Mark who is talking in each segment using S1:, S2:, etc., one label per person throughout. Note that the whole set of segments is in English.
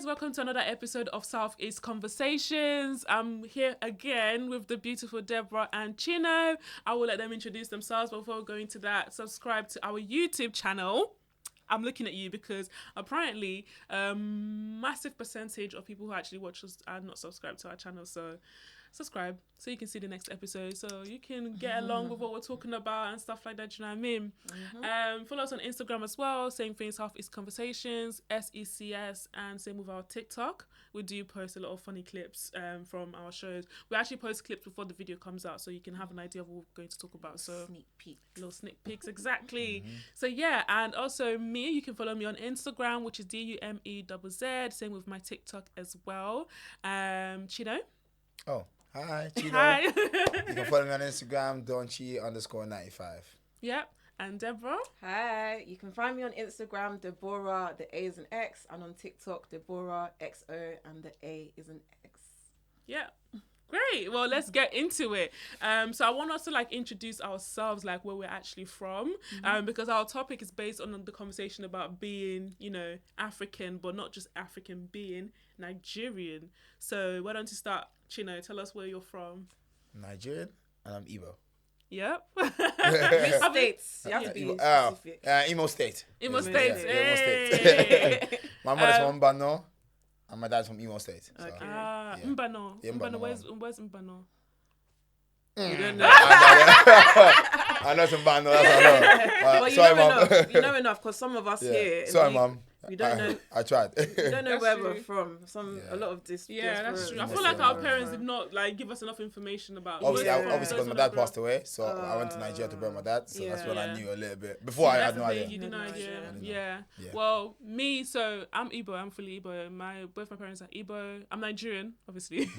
S1: guys, welcome to another episode of Southeast Conversations. I'm here again with the beautiful Deborah and Chino. I will let them introduce themselves, but before we go into that, subscribe to our YouTube channel. I'm looking at you because apparently massive percentage of people who actually watch us are not subscribed to our channel, so subscribe so you can see the next episode, so you can get along with what we're talking about and stuff like that. You know what I mean? Follow us on Instagram as well, same thing, Southeast Conversations, SECS, and same with our TikTok. We do post a lot of funny clips from our shows. We actually post clips before the video comes out, so you can have an idea of what we're going to talk about. So little sneak peeks, exactly. So yeah, and also me, you can follow me on Instagram, which is DUMEZZ. Same with my TikTok as well. Chino.
S2: Oh, hi, Chino.
S1: Hi.
S2: You can follow me on Instagram, donchi_95.
S1: Yep. And Deborah.
S3: Hi. You can find me on Instagram, Deborah, the A is an X, and on TikTok, Deborah XO, and the A is an X.
S1: Yeah. Great. Well, let's get into it. So I want us to introduce ourselves, where we're actually from, because our topic is based on the conversation about being, African, but not just African, being Nigerian. So why don't you start, Chino? Tell us where you're from.
S2: Nigerian, and I'm Igbo.
S1: Yep.
S3: Which states? You have to be specific.
S2: Imo State.
S1: Imo State.
S2: Imo State. My mother's from Mbano, and my dad's from Imo State. So,
S3: Okay.
S1: Mbano.
S2: Yeah,
S1: Mbano.
S2: Mbano.
S1: Where's Mbano?
S3: You don't know.
S2: I know some Mbano, that's what I know.
S3: Well, you
S2: Sorry,
S3: know
S2: Mom.
S3: enough. You know enough because some of us here.
S2: Sorry, Mom.
S3: We don't know.
S2: I tried.
S3: We don't know
S1: That's
S3: where
S1: true.
S3: we're from. A lot of this.
S1: Yeah, that's true. I feel
S2: Yes,
S1: like our
S2: yeah.
S1: parents did not give us enough information about.
S2: Obviously,
S3: Yeah.
S2: obviously, because my dad passed away, so I went to Nigeria to bury my dad. So that's when I knew a little bit. Before I had no idea.
S1: You did no idea.
S2: Yeah.
S1: Well, me, so I'm Igbo. I'm fully Igbo. Both my parents are Igbo. I'm Nigerian, obviously.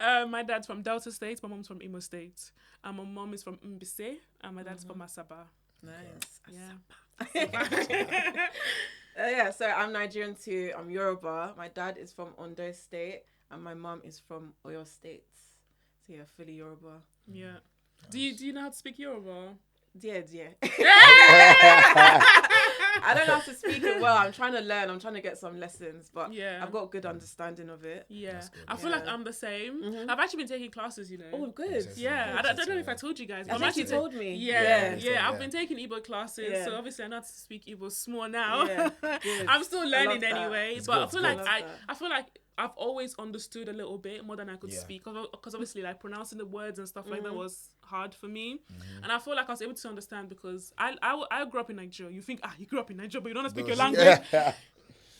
S1: My dad's from Delta State. My mom's from Imo State. And my mom is from Mbise. And my dad's from Asaba.
S3: Nice.
S1: Yeah.
S3: Yeah, so I'm Nigerian too. I'm Yoruba. My dad is from Ondo State, and my mum is from Oyo State. So yeah, fully Yoruba.
S1: Yeah. Do you know how to speak Yoruba?
S3: Yeah. I don't know how to speak it well. I'm trying to learn. I'm trying to get some lessons, but
S1: Yeah.
S3: I've got a good understanding of it.
S1: Yeah.
S2: good.
S1: I feel like I'm the same. I've actually been taking classes,
S3: Oh, good.
S1: Yeah, I don't know if I told you guys.
S3: I
S1: But
S3: think you told me.
S1: Yeah. I've been taking Igbo classes,
S3: Yeah.
S1: so obviously I know how to speak Igbo small now.
S3: Yeah, good.
S1: I'm still learning
S3: that.
S1: anyway,
S2: It's
S1: but
S2: good,
S1: I feel
S2: it's
S1: like
S3: good.
S1: I feel like I've always understood a little bit more than I could
S2: Yeah.
S1: speak, because obviously pronouncing the words and stuff like that was hard for me, and I feel like I was able to understand because I grew up in Nigeria. You think you grew up in Nigeria, but you don't want to speak your language.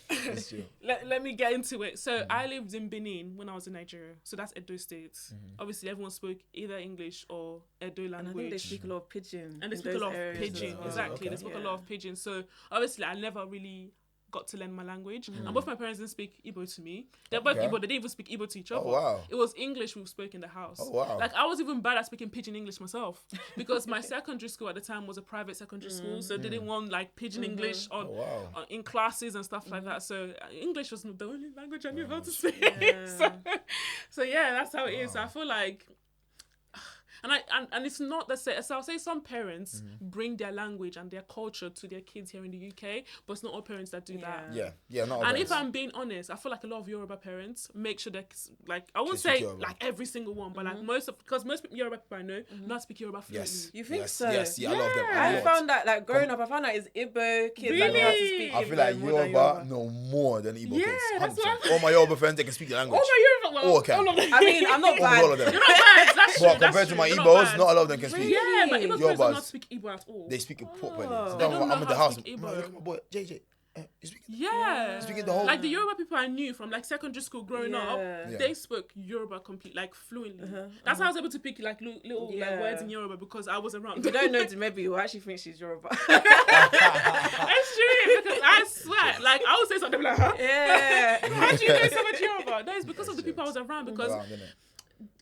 S2: That's true.
S1: Let me get into it. So I lived in Benin when I was in Nigeria. So that's Edo State. Obviously, everyone spoke either English or Edo
S3: And I think they
S1: language.
S3: speak a lot of pidgin.
S1: And they
S3: in
S1: speak a
S3: those
S1: lot of
S3: areas
S1: pidgin.
S3: as well.
S1: Exactly.
S2: okay.
S1: They speak a lot of pidgin. So obviously, I never really got to learn my language. And both my parents didn't speak Igbo to me. They're both
S2: Okay.
S1: Igbo. They didn't even speak Igbo to each other.
S2: Oh, wow.
S1: It was English we spoke in the house.
S2: Oh, wow.
S1: I was even bad at speaking pidgin English myself because my secondary school at the time was a private secondary school. So they didn't want pidgin English on
S2: Oh, wow.
S1: in classes and stuff like that. So English was the only language I knew how to speak.
S3: Yeah.
S1: so yeah, that's how it is. So I feel like, and it's not the same. So I'll say some parents bring their language and their culture to their kids here in the UK, but it's not all parents that do that.
S2: Yeah, not all
S1: And
S2: parents.
S1: if I'm being honest, I feel like a lot of Yoruba parents make sure that, I won't
S2: Kids speak
S1: say
S2: Yoruba.
S1: every single one, but because most Yoruba people I know not speak Yoruba fluently.
S2: Yes.
S3: You think
S2: yes,
S3: so?
S2: Yes, yeah, I love them.
S1: Yeah.
S2: a
S3: I
S2: lot.
S3: found that growing up, I found that it's Igbo kids that know how to
S1: Really?
S3: speak
S2: I
S3: Igbo
S2: feel like
S3: more than
S2: Yoruba know more than Igbo
S1: Yeah,
S2: kids.
S1: that's what
S2: 100%. All my Yoruba friends, they can speak the language.
S1: Oh my Yoruba, well,
S2: All can.
S1: all of them.
S3: I mean, I'm not
S2: All of
S3: bad.
S2: them.
S1: You're not bad. That's true.
S2: But
S1: that's
S2: compared to
S1: true.
S2: my
S1: You're
S2: Igbos,
S1: bad.
S2: not all of them can speak.
S1: Yeah, but Igbo parents do
S2: Yorubas.
S1: not speak Igbo at all.
S2: They speak it properly.
S3: Oh.
S2: So
S1: They don't
S2: I'm
S1: know
S2: in
S1: how
S2: the
S1: to
S2: house.
S1: speak
S2: I'm
S1: Igbo.
S2: like, my boy, JJ. You speak
S1: Yeah.
S2: Speaking the whole-
S1: Like the Yoruba people I knew from secondary school growing up,
S3: Yeah.
S1: they spoke Yoruba fluently. That's how I was able to pick little
S3: Yeah.
S1: words in Yoruba because I was around.
S3: If you don't know Dumebi, you'll actually think she's Yoruba.
S1: It's true because I swear, I would say something like, huh?
S3: Yeah.
S1: How do you know so much Yoruba? No, it's because of the people I was around. Because
S2: around, innit?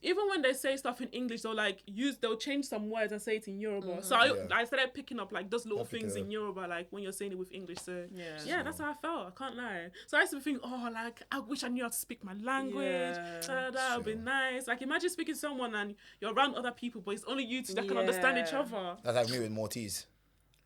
S1: even when they say stuff in English, they'll change some words and say it in Yoruba. So
S2: Yeah.
S1: I started picking up those little
S2: I'll pick
S1: things
S2: it
S1: in
S2: up.
S1: Yoruba, when you're saying it with English. So
S3: Yeah.
S1: that's how I felt. I can't lie. So I used to think, I wish I knew how to speak my language.
S3: Yeah.
S1: That would be nice. Imagine speaking to someone and you're around other people, but it's only you two that can understand each
S3: Yeah.
S1: other.
S2: That's like me with Maltese.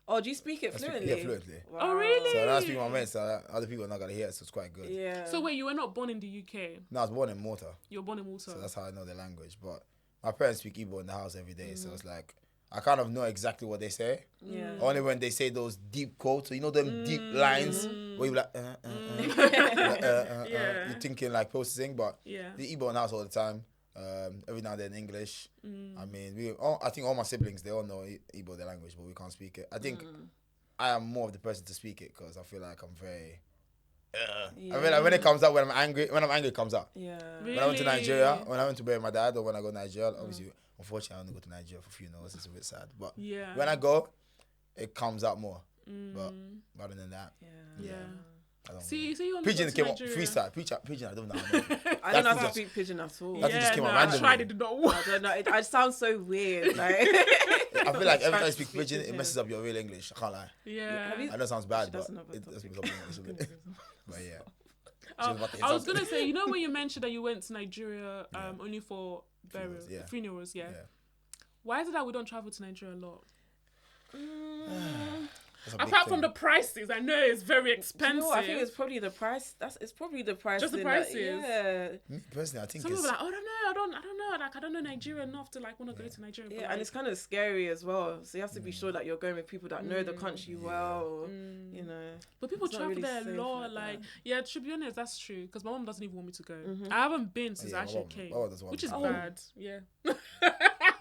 S3: Oh, do you speak it fluently?
S2: Yeah, fluently.
S3: Wow.
S1: Oh, really?
S2: So when I speak my mates, other people are not gonna hear it, so it's quite good.
S3: Yeah.
S1: So wait, you were not born in the UK?
S2: No, I was born in Malta,
S1: You were born in Malta.
S2: so that's how I know the language. But my parents speak Igbo in the house every day, so it's like I kind of know exactly what they say.
S3: Yeah.
S2: Only when they say those deep quotes, so you know them deep lines where you're like,
S1: Yeah.
S2: you're thinking like processing, but
S1: Yeah.
S2: the Igbo in the house all the time. Every now and then English. I mean, I think all my siblings, they all know Igbo, their language, but we can't speak it. I think I am more of the person to speak it because I feel like I'm very. I mean, like when it comes out, when I'm angry, it comes out.
S3: Yeah.
S1: Really?
S2: When I went to Nigeria, when I went to bury my dad, or when I go to Nigeria, obviously, unfortunately, I only go to Nigeria for funerals. It's a bit sad, but
S1: Yeah.
S2: when I go, it comes out more. But other than that,
S1: Yeah.
S2: I don't
S1: See, you only
S2: Pigeon
S1: go to
S2: came up
S1: Nigeria.
S2: freestyle. Pigeon, I don't know.
S3: I don't know how to
S2: just-
S3: speak Pigeon at all.
S2: That's- just came out
S1: I
S2: randomly.
S1: tried it, did not work.
S3: I don't know. It sounds so weird. Like
S2: I feel like every time
S3: Trying
S2: I
S3: to
S2: speak
S3: speak
S2: Pigeon, it
S3: Pigeon.
S2: messes up your real English. I can't lie.
S1: Yeah.
S3: Have you-
S2: I know it sounds bad,
S3: She
S2: but
S3: doesn't know
S2: it
S3: about
S2: does
S3: that.
S2: make up English a bit. But yeah.
S1: I was gonna say, you know, when you mentioned that you went to Nigeria only for burials,
S2: Funerals, yeah.
S1: funerals, yeah.
S2: Yeah.
S1: Why is it that we don't travel to Nigeria a lot?
S2: That's a big
S1: Apart from
S2: thing.
S1: the prices, I know it's very
S3: Do you
S1: expensive.
S3: know what? I think it's probably the price. It's probably the price.
S1: Just the
S3: in
S1: prices?
S3: yeah.
S2: Me personally, I think
S1: Some
S2: it's.
S1: people are like, oh, I don't know. Like, I don't know Nigeria enough to like want to go to Nigeria.
S3: Yeah,
S1: but,
S3: and
S1: like,
S3: it's kind of scary as well. So you have to be sure that you're going with people that know the country well. You know.
S1: but people
S3: it's not
S1: travel
S3: really
S1: there a
S3: safe
S1: lot.
S3: like
S1: Like,
S3: that.
S1: yeah, to be honest, that's true. Because my mom doesn't even want me to go. I haven't been since
S2: yeah,
S1: I
S2: my
S1: actually
S2: mom-
S1: came,
S2: my mom doesn't want
S1: which
S2: me
S1: is
S2: to go.
S1: bad. Yeah.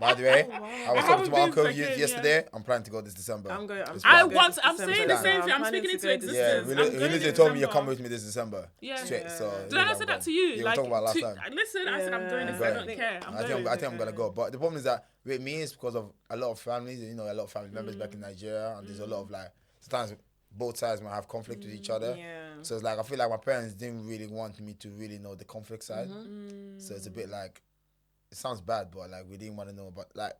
S2: By the way,
S3: wow.
S2: I was
S1: I
S2: talking to my
S1: haven't
S2: uncle
S1: been second,
S2: yesterday. I'm planning to go this December.
S3: I'm going.
S2: This
S1: I
S2: plan.
S1: want. I'm
S3: December.
S1: saying the same thing. I'm
S3: planning
S1: speaking
S3: to
S1: into
S3: go this
S2: Yeah,
S1: existence.
S3: December.
S1: I'm going
S2: Literally
S1: in
S2: told me you're
S1: December.
S2: coming with me this December.
S1: Yeah.
S2: Straight. So.
S1: Did I not say that to you?
S2: Yeah, we
S1: like,
S2: talked about last time.
S1: listen, I said I'm going.
S3: Yeah.
S1: This, I don't
S3: Right.
S1: care. I'm
S2: I
S1: going.
S2: think I'm gonna go. But the problem is that with me, it's because of a lot of families. You know, a lot of family members back in Nigeria, and there's a lot of like sometimes both sides might have conflict with each other.
S3: Yeah.
S2: So it's like I feel like my parents didn't really want me to really know the conflict side. So it's a bit like it sounds bad, but like we didn't want to know about like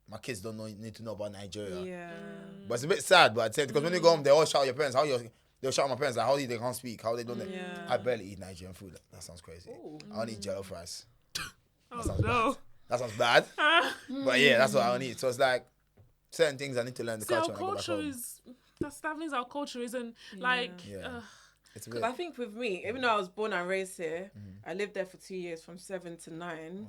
S2: my kids don't need to know about Nigeria.
S3: Yeah.
S2: But it's a bit sad, but I'd say because when you go home, they all shout at your parents. They'll shout at my parents like how they can't speak, how they don't.
S3: Yeah.
S2: I barely eat Nigerian food. That sounds crazy.
S3: Ooh.
S2: I only eat jollof rice.
S1: Oh
S2: sounds
S1: no.
S2: That sounds bad. But yeah, that's what I need. So it's like certain things I need to learn the
S1: See, our
S2: culture when I go back
S1: culture
S2: home.
S1: is. That means our culture isn't like.
S2: Yeah. It's a bit.
S3: Because I think with me, even though I was born and raised here, I lived there for 2 years, from 7 to 9.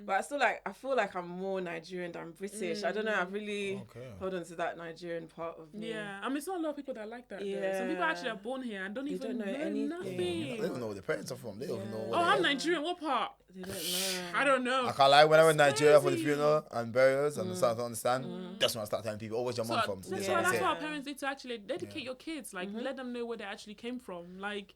S3: But I feel like I'm more Nigerian than British. I don't know. I really
S2: Okay.
S3: hold on to that Nigerian part of me.
S1: Yeah, I mean, it's not a lot of people that like that. Though. Some
S3: Yeah.
S1: people actually are born here and don't
S3: They
S1: even
S3: don't know
S1: know
S3: anything.
S1: nothing.
S2: They don't know where their parents are from. They don't even know
S1: Oh,
S2: what
S1: I'm
S2: they are.
S1: Nigerian. What part?
S3: They don't know.
S1: I don't know.
S2: I can't lie, when I went to
S1: It's
S2: Nigeria for the
S1: crazy.
S2: funeral and burials and started to understand, that's when I start telling people, oh, where's your
S1: So
S2: mom from?
S1: that's
S2: This
S1: why
S2: one,
S1: that's
S2: this
S1: why
S2: it.
S1: our parents need to actually dedicate your kids, like let them know where they actually came from, like.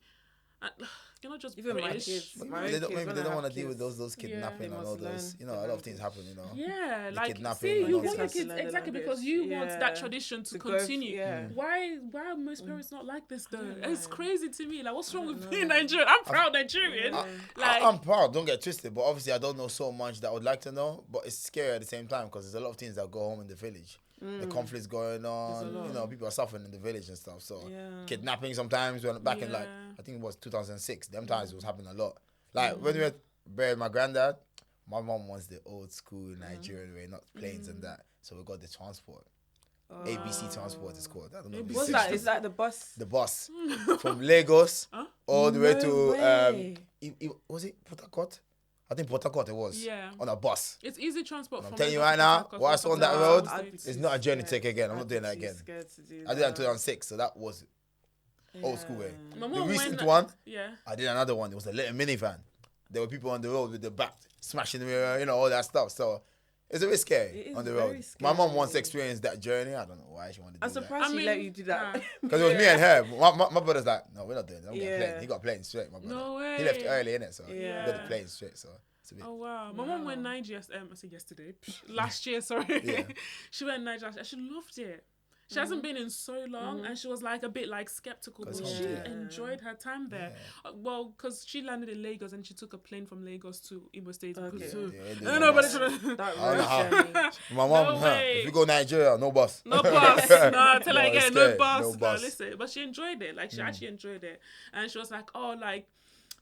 S1: You're not just
S3: Even my
S1: British.
S3: kids.
S2: Maybe
S3: My
S2: they
S3: own
S2: don't,
S3: kids,
S2: maybe
S3: when
S2: they
S3: I
S2: don't
S3: have
S2: want to deal with
S3: kids.
S2: those kidnapping
S3: they
S2: and all
S3: must
S2: those,
S3: learn
S2: a
S3: the
S2: lot of things
S3: language.
S2: happen,
S1: Yeah,
S2: The
S1: like
S2: kidnapping
S1: see,
S2: and
S1: you
S2: all
S1: want
S2: this
S1: your
S2: stuff.
S1: kids
S3: Learn the
S1: exactly
S3: language.
S1: because you want that
S3: Yeah.
S1: tradition to
S3: To go-
S1: continue.
S3: yeah.
S1: Why are most parents not like this though? It's
S3: know.
S1: crazy to me. Like, what's wrong with being Nigerian? I'm proud Nigerian. Like,
S2: I'm proud, don't get twisted, but obviously I don't know so much that I would like to know, but it's scary at the same time because there's a lot of things that go home in the village. The conflicts going on, you know, people are suffering in the village and stuff. So
S3: Yeah.
S2: kidnapping sometimes when back in like
S1: Yeah.
S2: I think it was 2006, them times it was happening a lot. Like when we were buried my granddad, my mom wants the old school Nigerian way, not planes and that. So we got the transport. ABC transport is called. I don't know. if
S3: What's
S2: it's
S3: that? Is that the bus?
S2: the bus from Lagos all the way
S3: No
S2: to
S3: way.
S2: was it Port Harcourt? I think Port Harcourt it was.
S1: Yeah.
S2: On a bus.
S1: it's easy transport.
S2: I'm
S1: from
S2: telling you
S1: Lagos
S2: right
S1: to
S2: now,
S1: Port
S2: whilst
S1: Harcourt
S2: on that
S1: to
S2: road,
S1: the
S3: I'd be
S1: States.
S2: it's
S3: too
S2: not a journey to
S3: scared.
S2: take again. I'm
S3: I'd
S2: not
S3: be
S2: doing that
S3: too
S2: again.
S3: scared to do
S2: I did that in 2006, so that was old school way.
S1: My
S2: The
S1: mom
S2: recent
S1: went-
S2: one,
S1: Yeah.
S2: I did another one. It was a little minivan. There were people on the road with the back smashing the mirror, you know, all that stuff. So it's a bit scary
S3: It is
S2: on the
S3: very
S2: road. My mom
S3: scary.
S2: wants to experience that journey. I don't know why she wanted to
S3: I'm
S2: do that.
S3: surprised
S1: I
S3: she let
S1: mean,
S3: you do that.
S1: nah.
S2: Because it was me and her. My brother's like, no, we're not doing it. I'm getting a
S3: Yeah.
S2: plane. He got a plane straight, my brother.
S1: No
S2: He left
S1: way.
S2: early, innit? So he
S3: Yeah.
S2: got the plane straight. So it's a bit.
S1: Oh wow! My mom went Niger. I said yesterday. Last year, sorry.
S2: Yeah.
S1: She went Niger. She loved it. She hasn't been in so long, and she was like a bit like skeptical, but
S2: Cause
S1: she
S2: home, yeah.
S1: enjoyed her time there. Well, because she landed in Lagos and she took a plane from Lagos to Imo State.
S3: Okay.
S2: Yeah,
S1: I don't know, but it's
S3: That
S2: I don't know
S3: road
S2: how.
S3: journey.
S2: My mom,
S1: No way.
S2: if you go Nigeria, no bus.
S1: no bus. No, tell her
S2: No, it's
S1: again, no
S2: scary.
S1: bus.
S2: No
S1: No,
S2: bus.
S1: listen, but she enjoyed it. Like she actually enjoyed it, and she was like, oh, like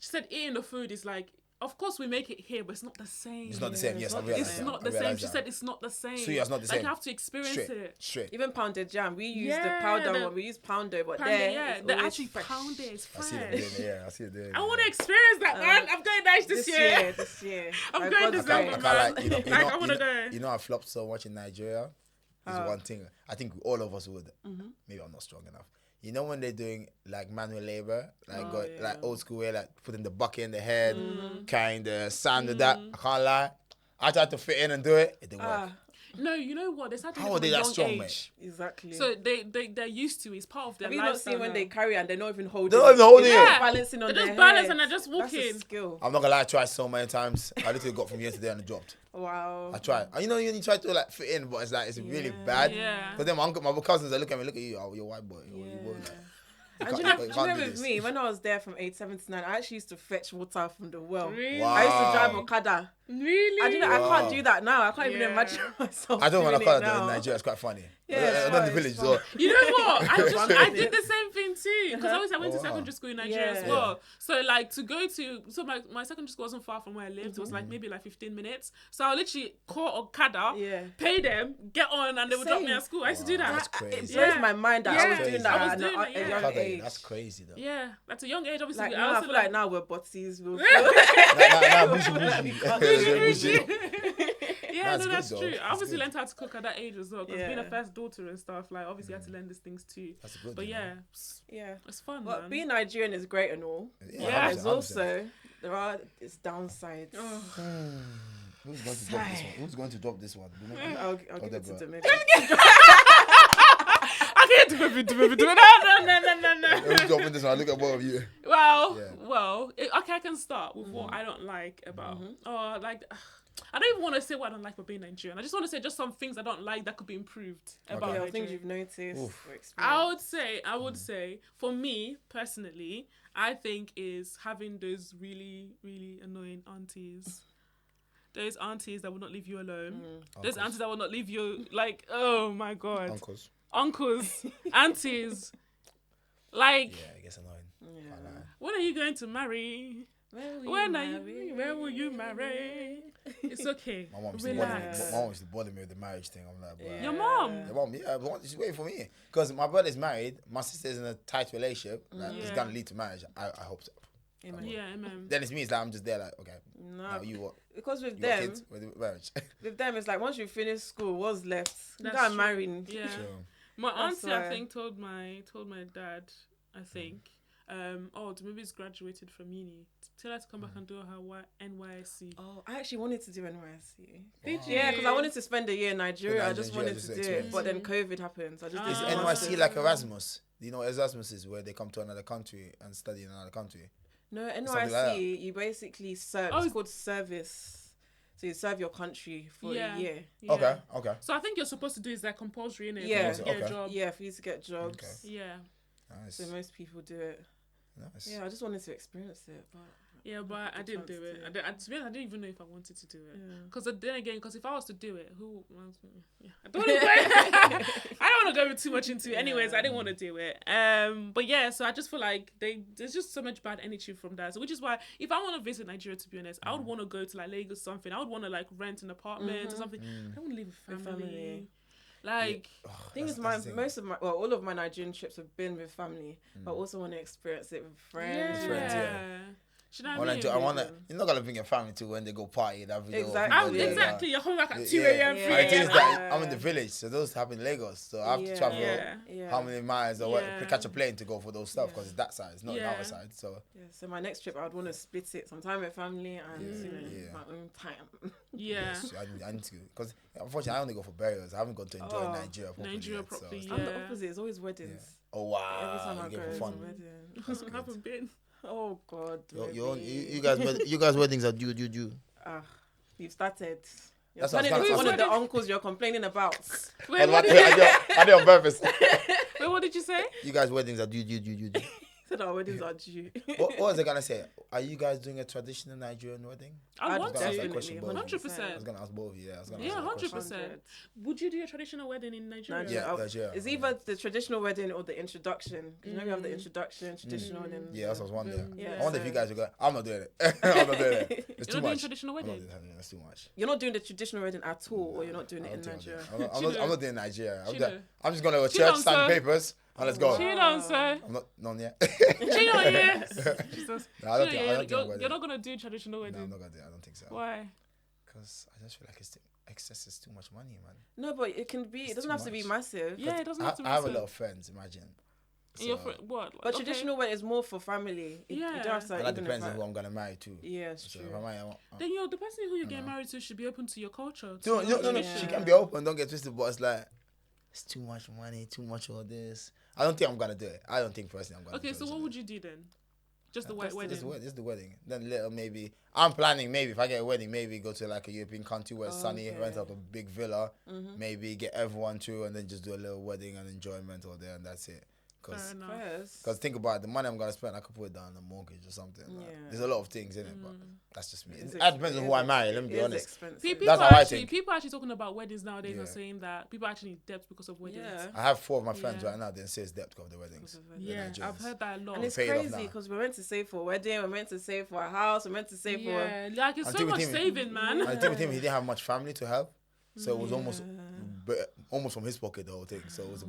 S1: she said, eating the food is like of course we make it here, but it's not the same.
S2: It's not the same. Yes, I realize
S1: It's
S2: that.
S1: not
S2: I
S1: the same.
S2: realize
S1: She
S2: that.
S1: said it's not the same.
S2: So yeah, it's not the
S1: Like
S2: same.
S1: you have to experience it.
S2: Straight.
S3: Even pounded jam, we use the
S1: Yeah,
S3: powder
S1: the-
S3: one. We use pounder, but
S1: Pound
S3: there,
S1: it, yeah,
S3: it's
S1: they
S3: always
S1: actually
S3: fresh.
S1: pound it. It's
S2: I
S1: fresh.
S2: see them doing it. Yeah, I see them doing it.
S1: I want to experience that, man. I'm going nice this year.
S3: This year.
S1: I'm
S3: By
S1: going
S3: God's
S1: December,
S3: grace.
S1: man.
S2: Like,
S1: Like, I wanna go.
S2: You know, I flopped so much in Nigeria. Is one thing. I think all of us would. Maybe I'm not strong enough. You know when they're doing like manual labor, like like old school way, like putting the bucket in the head, carrying the sand with that. I can't lie. I tried to fit in and do it. It didn't work.
S1: No, you know what? They started
S2: How
S1: from
S2: are they
S1: a
S2: that
S1: young
S2: strong,
S1: age.
S2: mate?
S3: Exactly.
S1: So they're used to it. It's part of their
S3: have you not
S1: lifestyle
S3: seen when
S1: now.
S3: they carry and they're not even holding?
S2: They're not even holding
S3: They're
S2: it.
S3: just balancing on
S1: They're
S3: their
S1: just balance
S3: head.
S1: and they're just
S3: That's a
S1: walking.
S3: skill.
S2: I'm not gonna lie. I tried so many times. I literally got from here to there and dropped.
S3: Wow.
S2: I tried. And you know, you try to like fit in, but it's like it's really bad.
S1: Yeah.
S2: But then my cousins are looking at me, look at you, oh, you're a white boy. You're a boy. Like,
S3: And
S2: can't-
S3: do you know,
S2: you
S3: do
S2: can't
S3: you
S2: do
S3: know with
S2: this.
S3: me, when I was there from 8, 7 to 9, I actually used to fetch water from the well.
S1: Really?
S2: Wow.
S3: I used to drive Okada.
S1: Really?
S3: I do know I can't do that now. I can't even
S1: Yeah.
S3: imagine myself.
S2: I don't want to
S3: doing
S2: call
S3: it
S2: it
S3: now.
S2: in Nigeria. It's quite funny.
S3: Yeah,
S2: not the
S3: it's
S2: village.
S3: fun.
S2: So
S1: You know what? I
S3: One
S1: did the same thing too. Because obviously I went to
S2: Oh, wow.
S1: secondary school in Nigeria as
S3: Yeah.
S1: well. So like to go to, so my secondary school wasn't far from where I lived. It was like maybe like 15 minutes. So I literally call Okada,
S3: Yeah.
S1: pay them, get on, and they would drop me
S3: Same.
S1: at school. I used to do
S2: Wow,
S1: that.
S2: that's
S3: It
S2: crazy.
S3: blows
S1: Yeah.
S3: my mind that I was
S1: Yeah.
S3: doing
S2: I
S3: that
S1: was
S3: at
S1: doing that,
S3: a
S1: yeah.
S3: young
S2: Okada,
S3: age.
S2: that's crazy though.
S1: Yeah, at a young age, obviously.
S3: Like
S1: I
S3: now, I
S1: also
S3: feel like now we're butties. We'll
S2: Bougie.
S1: Yeah,
S2: That's
S1: no, that's
S2: good, though.
S1: true. I
S2: That's
S1: obviously
S2: good.
S1: learned how to cook at that age as well. Because being a
S3: Yeah.
S1: first daughter and stuff, like obviously I had to learn these things too.
S2: That's good.
S1: But
S2: you know.
S1: yeah,
S3: Yeah.
S1: it's fun,
S3: But
S1: man.
S3: being Nigerian is great and all.
S1: Yeah.
S3: There's also there are its downsides.
S1: Oh.
S2: Who's going to drop this one? Who's going to drop this one?
S3: I'll give it to
S2: Deborah.
S3: Domingo.
S1: I can't do it. No.
S2: Who's dropping this one? I look at both of you.
S1: Well, okay, I can start with what I don't like about, I don't even want to say what I don't like about being Nigerian. I just want to say just some things I don't like that could be improved about
S3: Yeah,
S1: Nigeria.
S3: things you've noticed or experienced.
S1: I would say, for me personally, I think is having those really, really annoying aunties. Those aunties that will not leave you alone. Those aunties that will not leave you, like, oh my God. Uncles, aunties. Like,
S2: Yeah, it gets annoying. Can't lie.
S1: when are you going to marry? Where will you marry? It's okay.
S2: My mom used
S1: Relax.
S2: to bother me with the marriage thing. I'm like, bro.
S1: Your mom?
S2: Your mom, yeah, but she's waiting for me. Because my brother's married, my sister's in a tight relationship. Like, it's
S1: Yeah.
S2: going to lead to marriage. I hope so.
S3: Amen.
S1: Yeah, amen.
S2: Then it's me, it's like, I'm just there, like, okay.
S3: No,
S2: Now you what?
S3: because with
S2: You got
S3: them,
S2: kids? With marriage?
S3: with them, it's like once you finish school, what's left? You
S1: That's
S3: got
S1: true.
S3: married.
S1: Yeah.
S2: Sure.
S1: My
S3: That's
S1: auntie, I
S3: why.
S1: think, told my dad, I think, the movie's graduated from uni. Tell her to come back and do her NYSC.
S3: Oh, I actually wanted to do NYSC.
S1: Did you?
S3: Yeah, because I wanted to spend a year in Nigeria. I just
S2: Nigeria,
S3: wanted
S2: just
S3: to do
S2: experience
S3: it, but then COVID happened. So I just
S2: Is
S3: didn't want
S2: NYC
S3: to.
S2: like Erasmus? Do you know what Erasmus is, where they come to another country and study in another country?
S3: No,
S2: Something
S3: NYC,
S2: like that.
S3: you basically serve.
S1: Oh,
S3: It's called service. So you serve your country for
S1: Yeah.
S3: a year.
S1: Yeah.
S2: Okay.
S1: So I think you're supposed to do is like compulsory, innit?
S3: Yeah.
S1: To get a
S2: Okay.
S1: job.
S3: Yeah, for you to get jobs.
S2: Okay.
S1: Yeah.
S2: Nice.
S3: So most people do it.
S2: Nice.
S3: Yeah, I just wanted to experience it. But
S1: Yeah, but I didn't do it. To be honest, I didn't even know if I wanted to do it.
S3: Yeah.
S1: Because then again, if I was to do it, yeah, I don't want to go. I don't want to go too much into it. Anyways, I didn't want to do it. But yeah, so I just feel like there's just so much bad energy from that. So which is why if I want to visit Nigeria, to be honest, I would want to go to like Lagos something. I would want to like rent an apartment or something. I don't want to live with family.
S3: family.
S1: Like,
S3: thing is, all of my Nigerian trips have been with family, but I also want to experience it with friends.
S1: yeah.
S2: friends, yeah.
S1: Do you know what I mean?
S2: I wanna. You're not gonna bring your family to when they go party. That video.
S3: Exactly.
S1: Exactly. You're coming back at 2
S2: Yeah.
S1: a.m.
S3: Yeah.
S1: 3
S2: And the thing is
S1: a.m.
S2: that I'm in the village, so those happen in Lagos. So I have to travel
S3: Yeah.
S2: how many miles or what,
S1: Yeah.
S2: catch a plane to go for those stuff because it's that side, it's not
S1: Yeah.
S2: our side. So
S3: Yeah, so my next trip, I would want to split it. Some time with family and
S2: Yeah.
S3: my own time.
S1: Yeah.
S2: yes, I need to because unfortunately I only go for burials. I haven't gone to enjoy Nigeria properly.
S1: Nigeria
S2: yet,
S1: properly,
S2: So.
S1: yeah.
S3: I'm the opposite. It's always weddings.
S2: Oh wow!
S3: Every time I
S2: you
S3: go,
S2: go
S3: it's
S2: for
S3: a
S2: fun.
S3: wedding.
S1: I haven't been.
S3: Oh God.
S2: You guys weddings are due.
S3: You've started. You're
S2: That's what I
S3: turning
S2: was
S3: into
S2: gonna
S3: one of the uncles you're complaining about.
S1: Wait,
S2: I did on purpose.
S1: what did you say?
S2: You guys weddings are due.
S3: Said our weddings are due.
S2: What was I gonna say? Are you guys doing a traditional Nigerian wedding?
S1: I want
S2: was gonna ask that
S1: to.
S2: question, both of you.
S1: 100%.
S2: I was gonna ask both of you. Yeah, I was gonna
S1: Yeah,
S2: ask that question.
S1: 100%. Would you do a traditional wedding in Nigeria?
S3: Nigeria. It's either the traditional wedding or the introduction. Because you know we have the introduction, traditional, and then
S2: Yeah, that's what I was wondering.
S3: Yeah.
S2: I wonder if you guys would go. I'm not doing it. I'm not doing it. It's
S1: You're
S2: too
S1: not doing
S2: much.
S1: traditional
S2: I'm not
S1: wedding?
S2: doing that. That's too much.
S3: You're not doing the traditional wedding at all, or you're not doing it in Nigeria.
S2: I'm not doing Nigeria.
S1: Chino.
S2: I'm just gonna go
S1: Chino,
S2: church, sign
S1: sir.
S2: papers, and let's go.
S1: Chill on, sir.
S2: I'm not none yet.
S1: Chill on, yes. Jesus.
S2: No, I don't
S1: Chino,
S2: think- I don't think I'm
S1: you're
S2: wedding.
S1: not gonna do traditional
S2: No, I'm
S1: wedding.
S2: not gonna do it. I don't think so.
S1: Why?
S2: Because I just feel like excess is too much money, man.
S3: No, but it can be.
S2: It's
S3: It doesn't
S2: too
S3: have to be
S2: much.
S3: massive.
S1: Yeah, it doesn't
S2: I
S1: have to be.
S2: have a
S1: so-
S2: lot of friends. Imagine.
S1: And your
S2: So-
S1: friend, what?
S3: But
S1: Okay.
S3: traditional wedding is more for family. You
S1: Yeah.
S3: don't have to,
S2: and that
S3: even
S2: depends on
S3: invite-
S2: who I'm gonna marry too.
S3: Yeah, it's
S2: So
S3: true.
S2: if I marry,
S1: Then the person who you're getting married to should be open to your culture. to
S2: no,
S1: your
S2: no,
S1: tradition.
S2: she can be open. Don't get twisted. But it's like it's too much money, too much of this. I don't think I'm gonna do it. I don't think personally I'm gonna.
S1: Okay,
S2: do
S1: so
S2: it.
S1: what would you do then? Just the white wedding.
S2: Just the wedding. Then later maybe I'm planning. Maybe if I get a wedding, maybe go to like a European country where it's sunny,
S3: Okay.
S2: rent out a big villa, maybe get everyone through, and then just do a little wedding and enjoyment all there, and that's it.
S1: Fair enough.
S2: Because think about it, the money I'm gonna spend, I could put it down on a mortgage or something. Like,
S3: Yeah.
S2: There's a lot of things in it, but that's just me.
S3: It's
S2: It depends on who I marry. Let me be honest.
S3: Expensive.
S1: People
S2: That's
S1: are
S2: how I
S1: actually
S2: think.
S1: people are actually talking about weddings nowadays
S2: Yeah.
S1: and saying that people are actually in debt because of weddings.
S3: Yeah.
S2: I have 4 of my friends
S1: Yeah.
S2: right now. They say it's debt of the weddings.
S1: Yeah,
S2: Nigerians.
S1: I've heard that a lot.
S3: And it's
S2: Pay it off
S3: crazy
S2: now.
S3: because we're meant to save for a wedding, we're meant to save for a house, we're meant to save
S1: Yeah, like it's
S2: And
S1: so
S2: think
S1: much
S2: with him-
S1: saving, man.
S2: And the thing with him, he didn't have much family to help, so it was almost from his pocket the whole thing. So it was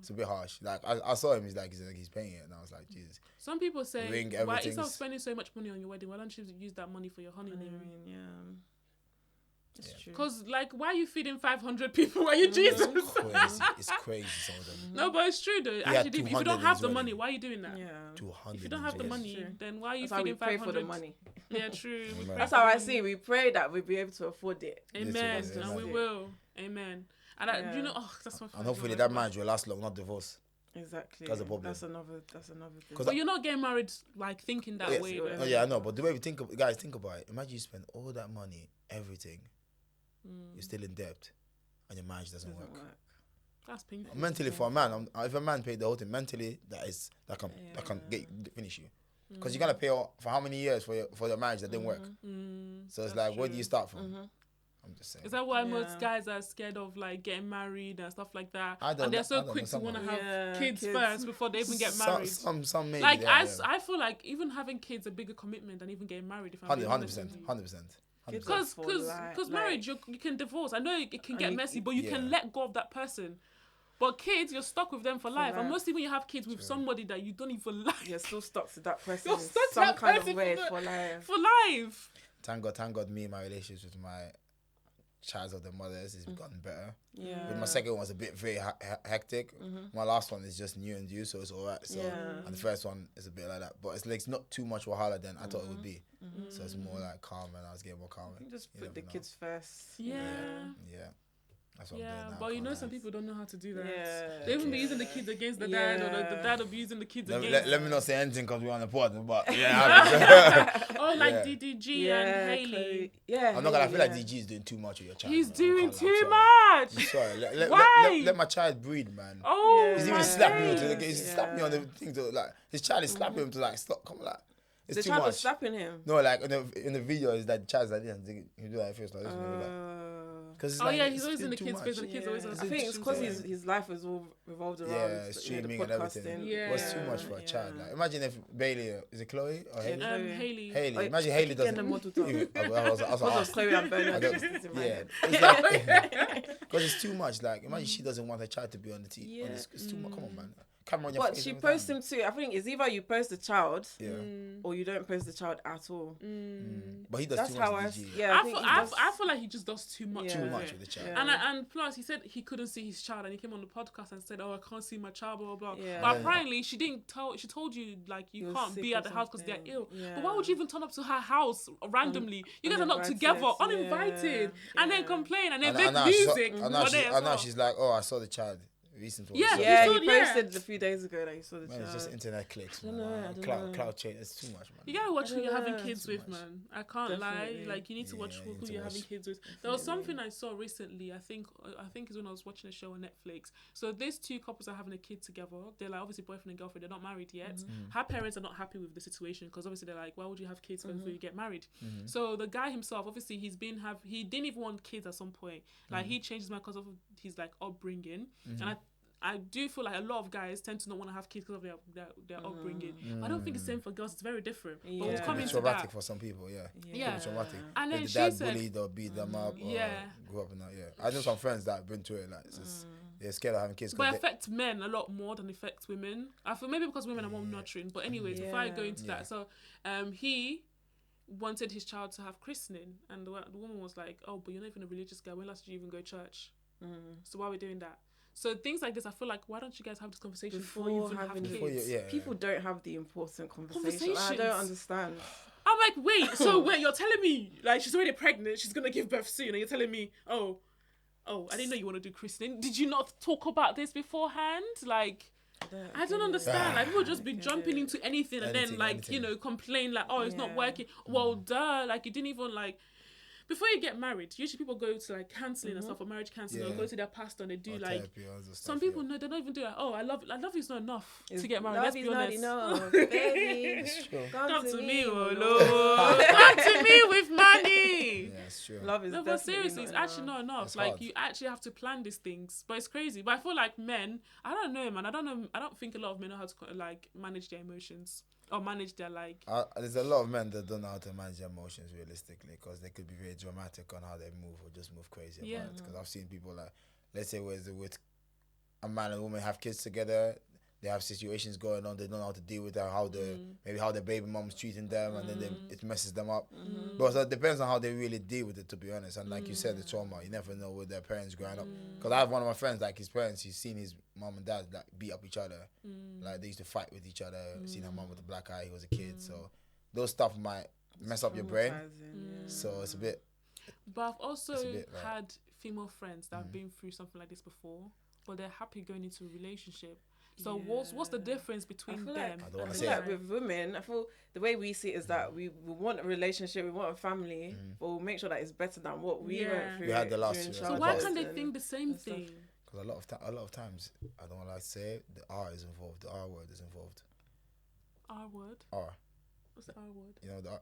S2: it's a bit harsh. Like I saw him, he's paying it, and I was like, Jesus.
S1: Some people say,
S2: Ring,
S1: why instead of
S2: everything's-
S1: spending so much money on your wedding, why don't you use that money for your honeymoon?
S3: honeymoon. Yeah. It's true.
S1: Because, like, why are you feeding 500 people while you Jesus?
S2: Crazy. It's crazy. Some of them.
S1: No, but it's true, though.
S2: had
S1: Actually, if you
S2: 200
S1: don't
S2: in
S1: have
S2: his
S1: the
S2: wedding.
S1: money, why are you doing that?
S3: Yeah.
S2: 200.
S1: If you don't have the
S2: in
S1: money,
S3: True.
S1: then why are you
S3: That's how we
S1: feeding
S3: pray
S1: 500?
S3: for the money.
S1: Yeah, true. We
S2: Amen.
S1: pray
S3: That's
S1: for
S3: how
S1: the
S3: I
S1: money.
S3: see it. We pray that we'll be able to afford it.
S1: Amen.
S2: Yes,
S1: And we
S3: yes.
S1: will. Amen. And
S3: Yeah.
S1: you know, that's my
S2: And hopefully that marriage will last long, not divorce.
S3: Exactly.
S2: That's a problem.
S3: That's another thing.
S2: 'Cause
S1: But you're not getting married, like, thinking that
S2: Yes.
S1: way.
S3: Oh,
S2: Oh yeah, I know. But the way we think, guys, think about it. Imagine you spend all that money, everything, you're still in debt, and your marriage doesn't work.
S1: That's painful.
S2: Mentally, for a man, if a man paid the whole thing, mentally, that can finish you. Because you're gonna pay for how many years for your marriage that didn't work. So it's like, where do you start from? I'm just saying.
S1: Is that why most
S3: Yeah.
S1: guys are scared of like getting married and stuff like that?
S2: I don't
S1: And they're
S2: know- I
S1: so
S2: don't know,
S1: quick to
S2: some
S1: want to
S2: of
S1: have
S3: them. Yeah,
S1: kids
S3: kids.
S1: first before they even get married.
S2: Some maybe.
S1: Like
S2: yeah,
S1: I feel like even having kids a bigger commitment than even getting married. If I'm
S2: 100%, 100%.
S3: Kids
S1: because
S3: For life, like-
S1: marriage you can divorce. I know it can get
S3: you-
S1: messy, but you can
S2: Yeah.
S1: let go of that person. But kids, you're stuck with them for life. And
S3: life.
S1: mostly when you have kids with somebody that you don't even like
S3: You're still stuck to that person.
S1: You're
S3: in
S1: stuck to
S3: some
S1: that
S3: kind
S1: person
S3: of way
S1: for
S3: for life.
S1: for life.
S2: Thank God, me and my relationships with my child's of the mothers has gotten better.
S3: Yeah.
S2: But my second one was a bit very hectic. My last one is just new and you, so it's alright. So
S3: Yeah.
S2: and the first one is a bit like that, but it's like it's not too much wahala than I thought it would be. So it's more like calm, and I was getting more calm.
S3: You just
S2: You
S3: put the
S2: never know.
S3: kids first.
S1: Yeah.
S2: Yeah, that's what I'm
S1: Yeah,
S2: doing now.
S1: but you
S2: calm
S1: know
S2: down.
S1: some people don't know how to do that.
S3: Yeah.
S1: They even be using the kids against the dad, or the
S3: Yeah.
S1: dad will be using the kids
S2: Let,
S1: against.
S2: let me not say anything because we're on the pod, but yeah,
S1: Oh, like
S2: Yeah.
S1: DDG and Haley.
S3: Chloe. Yeah.
S2: I'm not gonna. I feel like
S3: Haley,
S2: DG is doing too much with your child.
S1: He's
S2: man.
S1: doing
S2: I'm
S1: too
S2: sorry.
S1: much.
S2: I'm sorry.
S1: Why?
S2: Let my child breed, man.
S1: Oh,
S2: He's
S1: my
S2: even slapping me.
S1: days.
S2: He's slapping me on the thing to like. His child is slapping him to like stop. Come on, like it's
S3: The
S2: too
S3: child
S2: much.
S3: was slapping him.
S2: No, like in the video, is that the child's like this, and he do like face like this. Because
S1: Oh yeah, he's always in the kids' face, and the kids always.
S3: I
S1: on
S3: think it's because
S1: social
S3: his life is all revolved around
S2: yeah,
S3: the
S2: streaming and everything.
S3: podcasting.
S1: Yeah.
S2: What's too much for a child? Like, imagine if Bailey, is it Chloe or Haley?
S1: Haley.
S2: Haley.
S3: Oh,
S2: Imagine Haley
S3: keep
S2: doesn't.
S3: getting the model done.
S2: I was
S3: Because of Chloe and Bernard.
S2: I don't-
S3: it's in my
S2: yeah,
S3: head.
S2: it's like because it's too much. Like, imagine she doesn't want her child to be on the TV.
S3: Yeah.
S2: It's too much. Come on, man. Camera on your
S3: But
S2: face
S3: she
S2: all the
S3: posts
S2: time.
S3: him too. I think it's either you post the child
S2: Yeah,
S3: or you don't post the child at all.
S2: but he does
S3: That's
S2: too much.
S3: how I.
S2: DG.
S3: Yeah,
S1: I
S3: think
S1: feel,
S3: he does-
S1: I feel like he just does too much.
S3: Too
S1: with
S2: much
S1: it.
S2: with the child.
S3: Yeah.
S1: And plus, he said he couldn't see his child, and he came on the podcast and said, "Oh, I can't see my child." Blah blah blah.
S3: Yeah.
S1: But
S2: Yeah.
S1: apparently, she didn't tell. She told you like you
S3: You're
S1: can't
S3: sick
S1: be
S3: or
S1: at the house because they're
S3: something.
S1: ill.
S3: Yeah.
S1: But why would you even turn up to her house randomly? You guys are not
S3: Uninvited,
S1: together,
S3: yeah.
S1: uninvited, and then
S3: Yeah.
S1: complain and then
S2: And
S1: make music.
S2: and now
S1: for there as
S2: and now
S1: well.
S2: she's like, oh, I saw the child recent one.
S1: Yeah,
S2: So
S3: Yeah,
S1: you
S3: he
S1: saw- yeah.
S3: posted a few days ago that you saw the
S2: man, it's
S3: child.
S2: just internet clicks, man.
S3: I don't know.
S2: Cloud change. It's too much, man.
S1: You gotta watch
S3: I
S1: who you're
S3: don't
S1: having
S3: know.
S1: kids
S2: Too
S1: with,
S2: much.
S1: man. I can't
S3: Definitely.
S1: lie. Like you need to watch
S2: Yeah,
S1: who
S2: you need to
S1: you're
S2: watch.
S1: having kids with. There was
S3: Definitely.
S1: something I saw recently. I think it's when I was watching a show on Netflix. So these two couples are having a kid together. They're like obviously boyfriend and girlfriend. They're not married yet.
S2: Mm-hmm.
S1: Her parents are not happy with the situation because obviously they're like, why would you have kids
S3: Mm-hmm.
S1: before you get married?
S2: Mm-hmm.
S1: So the guy himself, obviously, he didn't even want kids at some point. Like he changed his mind because of his like upbringing, and I do feel like a lot of guys tend to not want to have kids because of their upbringing. I don't think it's the same for girls. It's very different. But
S3: Yeah.
S1: we'll
S2: It
S1: come
S2: can be
S1: into
S2: traumatic
S1: that.
S2: for some people, yeah.
S1: Yeah.
S2: It can be traumatic.
S1: And
S2: If
S1: then
S2: the
S1: she
S2: dad
S1: said,
S2: bullied or beat them up or
S1: Yeah.
S2: grew up in that, yeah. I know some friends that have been through it, like, it's just, they're scared of having kids.
S1: but it
S2: 'cause
S1: affects men a lot more than it affects women. I feel maybe because women are more nurturing. But anyways, before I go into
S2: Yeah.
S1: that, so he wanted his child to have christening, and the woman was like, "Oh, but you're not even a religious guy. When last did you even go to church? So why are we doing that?" So things like this, I feel like, why don't you guys have this conversation before you even have
S3: having
S1: kids?
S2: Before you- yeah.
S3: People don't have the important conversation. I
S1: Conversations.
S3: don't understand.
S1: I'm like, wait, you're telling me like she's already pregnant, she's gonna give birth soon, and you're telling me, oh, I didn't know you want to do christening. Did you not talk about this beforehand? Like, I don't understand. Like people just be jumping into anything and then
S2: Anything,
S1: like
S2: anything.
S1: you know complain like, oh, it's not
S3: Yeah.
S1: working. Well, duh, like you didn't even like. Before you get married, usually people go to like counselling and stuff for marriage counselling, or
S2: Yeah.
S1: go to their pastor and they do
S2: or
S1: like.
S2: therapy or other stuff,
S1: Some people no, they don't even do that. Oh, I love you is not enough to get married.
S3: Love
S1: Let's
S3: is
S1: be
S3: not
S1: honest.
S3: enough, baby.
S2: true.
S1: Come to me, oh
S3: Lord.
S1: Lord. Come to me with money.
S2: Yeah, it's true.
S3: Love is
S1: No, but
S3: definitely
S1: seriously,
S3: not
S1: it's actually
S3: enough.
S1: not enough.
S2: It's
S1: Like
S2: hard.
S1: you actually have to plan these things, but it's crazy. But I feel like men, I don't know, man. I don't think a lot of men know how to like manage their emotions or manage their like.
S2: There's a lot of men that don't know how to manage their emotions realistically because they could be very dramatic on how they move or just move crazy
S1: Yeah.
S2: about it. Because I've seen people like, let's say with a man and woman have kids together, they have situations going on, they don't know how to deal with that, maybe how their baby mom's treating them, and then it messes them up. But so it depends on how they really deal with it, to be honest. And like you said, the trauma, you never know with their parents growing up. Because I have one of my friends, like his parents, he's seen his mom and dad like beat up each other. Like they used to fight with each other. Seen her mom with a black eye, he was a kid. So those stuff might mess up your brain.
S3: Traumatizing, yeah.
S2: So it's a bit.
S1: But I've also
S2: It's a bit like-
S1: had female friends that have been through something like this before, but they're happy going into a relationship. So what's the difference between
S3: feel
S1: them?
S3: like-
S2: I don't wanna
S3: I
S2: say
S3: feel
S2: it.
S3: like with women, I feel the way we see it is that we want a relationship, we want a family, but we'll make sure that it's better than what we
S1: Yeah.
S3: went through.
S2: We had the last
S3: during
S2: two,
S1: So
S2: right?
S1: why
S3: childhood
S1: can't they
S3: and-
S1: think the same
S3: stuff.
S1: thing?
S2: Because a lot of times, I don't want to like say it, the R is involved. The R word is involved.
S1: R word.
S2: R.
S1: What's the R word?
S2: You know the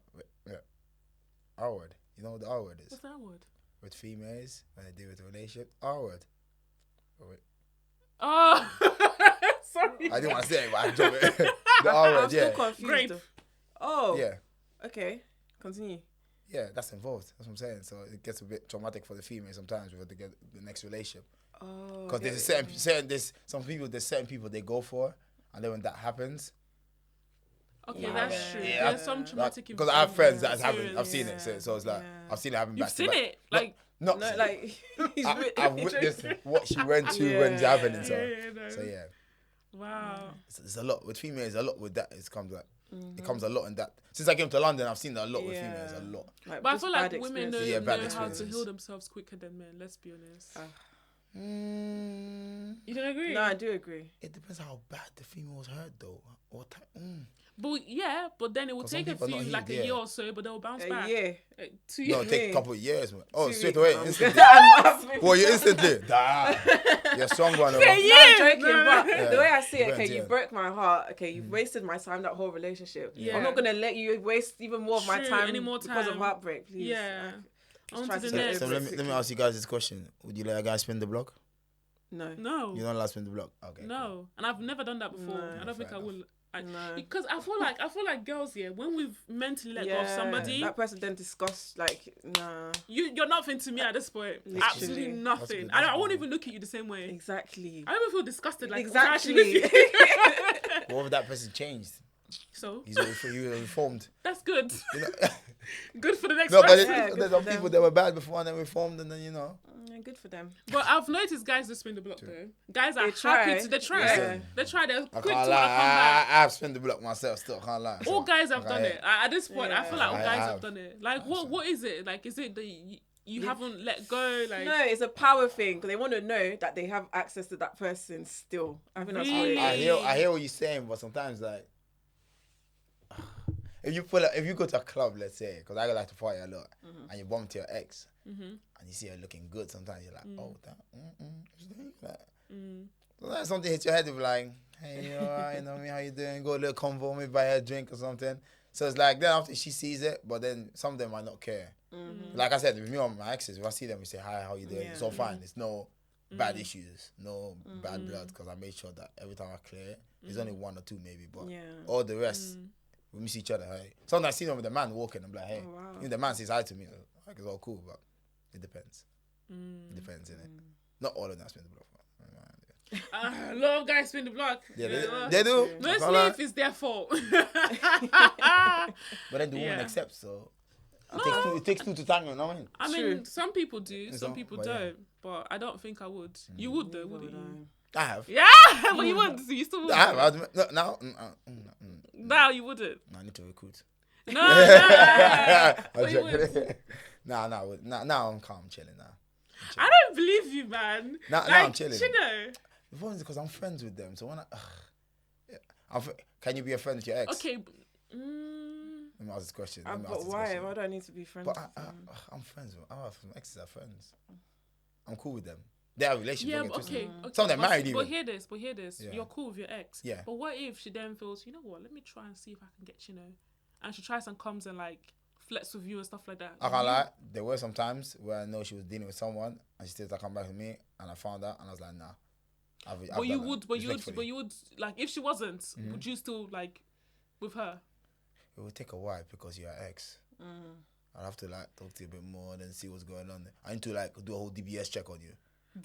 S2: R word. You know what the R word is?
S1: What's that word?
S2: With females, when they deal with a relationship, R word. Oh, wait.
S1: Oh, sorry.
S2: I didn't want to say it, but I dropped it. The R
S3: I'm
S2: word,
S3: still
S2: yeah.
S3: confused.
S1: Grape.
S3: though. Oh,
S2: Yeah.
S3: okay. Continue.
S2: Yeah, that's involved. That's what I'm saying. So it gets a bit traumatic for the female sometimes with the next relationship.
S3: Oh,
S2: Because there's a there's certain people they go for, and then when that happens,
S1: Okay,
S3: Yeah.
S1: that's true.
S2: Yeah.
S1: There's some traumatic.
S2: because I have friends
S1: involved.
S2: that's happened. I've
S1: Serious.
S2: seen it. So it's like
S3: Yeah.
S2: I've seen it happen
S1: You've
S2: back
S1: seen
S2: to back.
S1: it, like
S2: Not
S3: No, like he's
S2: I've witnessed what she went through when it's
S3: Yeah.
S2: happening. So
S1: Yeah, no.
S2: so yeah.
S1: Wow.
S2: There's a lot with females. A lot with that. It comes a lot in that. Since I came to London, I've seen that a lot with females. A lot.
S3: Like,
S1: But I
S3: just
S1: feel like
S3: bad
S1: women know,
S3: experiences.
S2: Yeah, bad
S1: know how to
S2: experiences.
S1: heal themselves quicker than men. Let's be honest.
S2: Mm,
S1: You don't agree?
S3: No, I do agree.
S2: it depends how bad the female was hurt though. What time?
S1: But yeah, but then it will
S2: 'Cause some
S1: take a
S2: people are
S1: few,
S2: not
S1: like
S2: healed,
S1: a year
S2: yeah.
S1: or so, but they'll bounce back.
S3: Yeah.
S1: 2
S2: No,
S1: years.
S2: it take a couple of years, man. Oh,
S3: 2
S2: straight
S3: weeks,
S2: away,
S3: man.
S2: instantly. Well, you instantly. You're strong one.
S3: No, I'm joking,
S1: No.
S3: but
S2: Yeah.
S3: the way I see it,
S2: Depends,
S3: okay, you
S2: yeah.
S3: broke my heart. Okay, you've wasted my time, that whole relationship.
S1: Yeah.
S3: I'm not gonna let you waste even more of my
S1: True,
S3: time
S1: any more
S3: because of
S1: time.
S3: heartbreak, please.
S1: Yeah.
S3: Just
S1: On
S3: try
S1: to the
S3: to
S1: next.
S3: get
S2: So
S3: over
S2: let
S3: it
S2: me
S3: quickly.
S2: ask you guys this question: would you let a guy spin the block?
S3: No.
S1: No.
S2: You don't let spin the block. Okay. cool.
S1: No, and I've never done that before.
S3: No.
S1: I don't think
S2: Fair
S1: I will.
S3: No.
S1: Because I feel like girls, yeah, when we've mentally let go of somebody,
S3: that person then discuss like, nah,
S1: you're nothing to me at this point.
S3: Literally.
S1: Absolutely nothing.
S2: good,
S1: I
S2: that's
S1: won't
S2: good.
S1: even look at you the same way.
S3: exactly.
S1: I don't even feel disgusted. Like
S3: Exactly.
S1: actually with you.
S2: What if that person changed?
S1: So
S2: He was reformed.
S1: that's good.
S2: You know?
S1: Good for the next
S2: No, but
S1: person.
S3: Yeah, good
S2: there's
S3: for
S2: some people
S3: them.
S2: that were bad before and then reformed, and then you know.
S3: Good for them.
S1: But I've noticed guys that spin the block though. Guys are
S3: They try.
S1: happy to. They try.
S3: Yeah.
S1: They try. They're
S2: I
S1: quick
S2: can't
S1: to
S2: lie.
S1: wanna come back.
S2: I've spun the block myself. Still can't lie.
S1: All
S2: So,
S1: guys have
S2: okay,
S1: done
S2: yeah.
S1: it. At this point, I feel like all
S2: I
S1: guys
S2: have.
S1: have done it. Like, what is it? Like, is it the you haven't let go. Like,
S3: no, it's a power thing because they want to know that they have access to that person still. I think that's what it
S1: Really?
S3: is.
S2: I hear what you're saying, but sometimes like if you go to a club, let's say, because I like to party a lot, and you bump into your ex, and you see her looking good, sometimes you're like, oh, that, sometimes something hits your head, you're like, hey, you alright, you know me, how you doing? Go a little convo, maybe buy her a drink or something. So it's like then after she sees it, but then some of them might not care. Like I said, with me and my exes, if I see them, we say hi, how you doing?
S3: Yeah.
S2: It's all fine. It's no bad issues, no bad blood, because I made sure that every time I clear, there's only one or two maybe, but all the rest. We miss each other. Hey. Sometimes I see them with the man walking. I'm like, hey, if the man says hi to me, like it's all cool, but it depends. It depends, innit? Not all of them spin the block.
S1: A lot of guys spin the block.
S2: Yeah, they do.
S1: Mostly if it's their fault.
S2: But then the woman accepts, so it takes two to tango. No,
S1: I mean, some people do, some
S2: So,
S1: people
S2: but
S1: don't. But I don't think I would. You would though, wouldn't you?
S2: I have.
S1: Yeah, but you would. You still would.
S2: I have. Now,
S1: Now you wouldn't.
S2: I need to recruit.
S1: No.
S2: But
S1: you would.
S2: Now I'm calm, chilling now.
S1: I don't believe you, man.
S2: Now
S1: Like,
S2: I'm chilling.
S1: You know.
S2: The problem is because I'm friends with them, so when can you be a friend with your ex?
S1: Okay.
S2: Let me ask this question.
S3: But why? Why do I need to be friends
S2: But
S3: with them?
S2: I'm friends with. Some exes are friends. I'm cool with them. They have relationships.
S1: Yeah,
S2: don't
S1: but
S2: get twisted.
S1: okay.
S2: Some of them married
S1: But
S2: even.
S1: hear this.
S2: Yeah.
S1: You're cool with your ex.
S2: Yeah.
S1: But what if she then feels, you know what? Let me try and see if I can get and she tries and comes and like flex with you and stuff like that.
S2: I can't lie. There were some times where I know she was dealing with someone and she still to come back with me, and I found out and I was like, nah.
S1: But you would like if she wasn't, would you still like with her?
S2: It would take a while because you're ex. I'd have to like talk to you a bit more and then see what's going on. I need to like do a whole DBS check on you.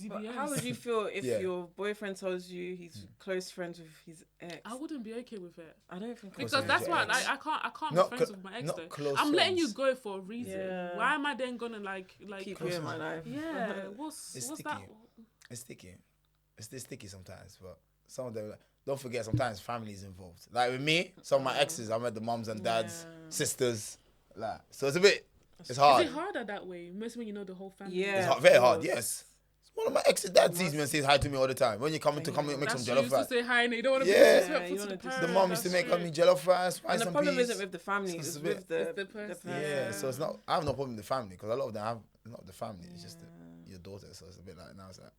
S3: But how would you feel if your boyfriend tells you he's close friends with his ex?
S1: I wouldn't be okay with it.
S3: I don't think
S1: because that's why I can't
S2: Not
S1: be friends with my ex though.
S2: close
S1: I'm letting you
S2: friends.
S1: go for a reason.
S3: Yeah.
S1: Why am I then gonna like
S3: keep you in my life.
S1: Yeah, what's
S2: sticky.
S1: that?
S2: It's sticky. It's still sticky sometimes, but some of them, like, don't forget, sometimes family is involved. Like with me, some of my exes, I met the mums and dads, sisters, like, so it's a bit, it's hard.
S1: Is it harder that way? Mostly when you know the whole family.
S3: Yeah.
S2: It's hard, very hard, yes. One of my exes' dad sees me and says hi to me all the time. When you come in to make some
S1: That's
S2: jollof
S1: you used to
S2: rice.
S1: say hi and you don't want to
S2: Yeah.
S1: be disrespectful to the
S3: The
S1: parents.
S2: The mum used to make me jollof rice, rice
S3: And the
S2: and
S3: problem
S2: peas.
S3: isn't with the family,
S2: It's
S3: it's
S2: a
S3: with
S2: bit-
S3: the
S1: person.
S2: Yeah, so it's not, I have no problem with the family because a lot of them have, it's not the family, it's just your daughter, so it's a bit like, now it's like,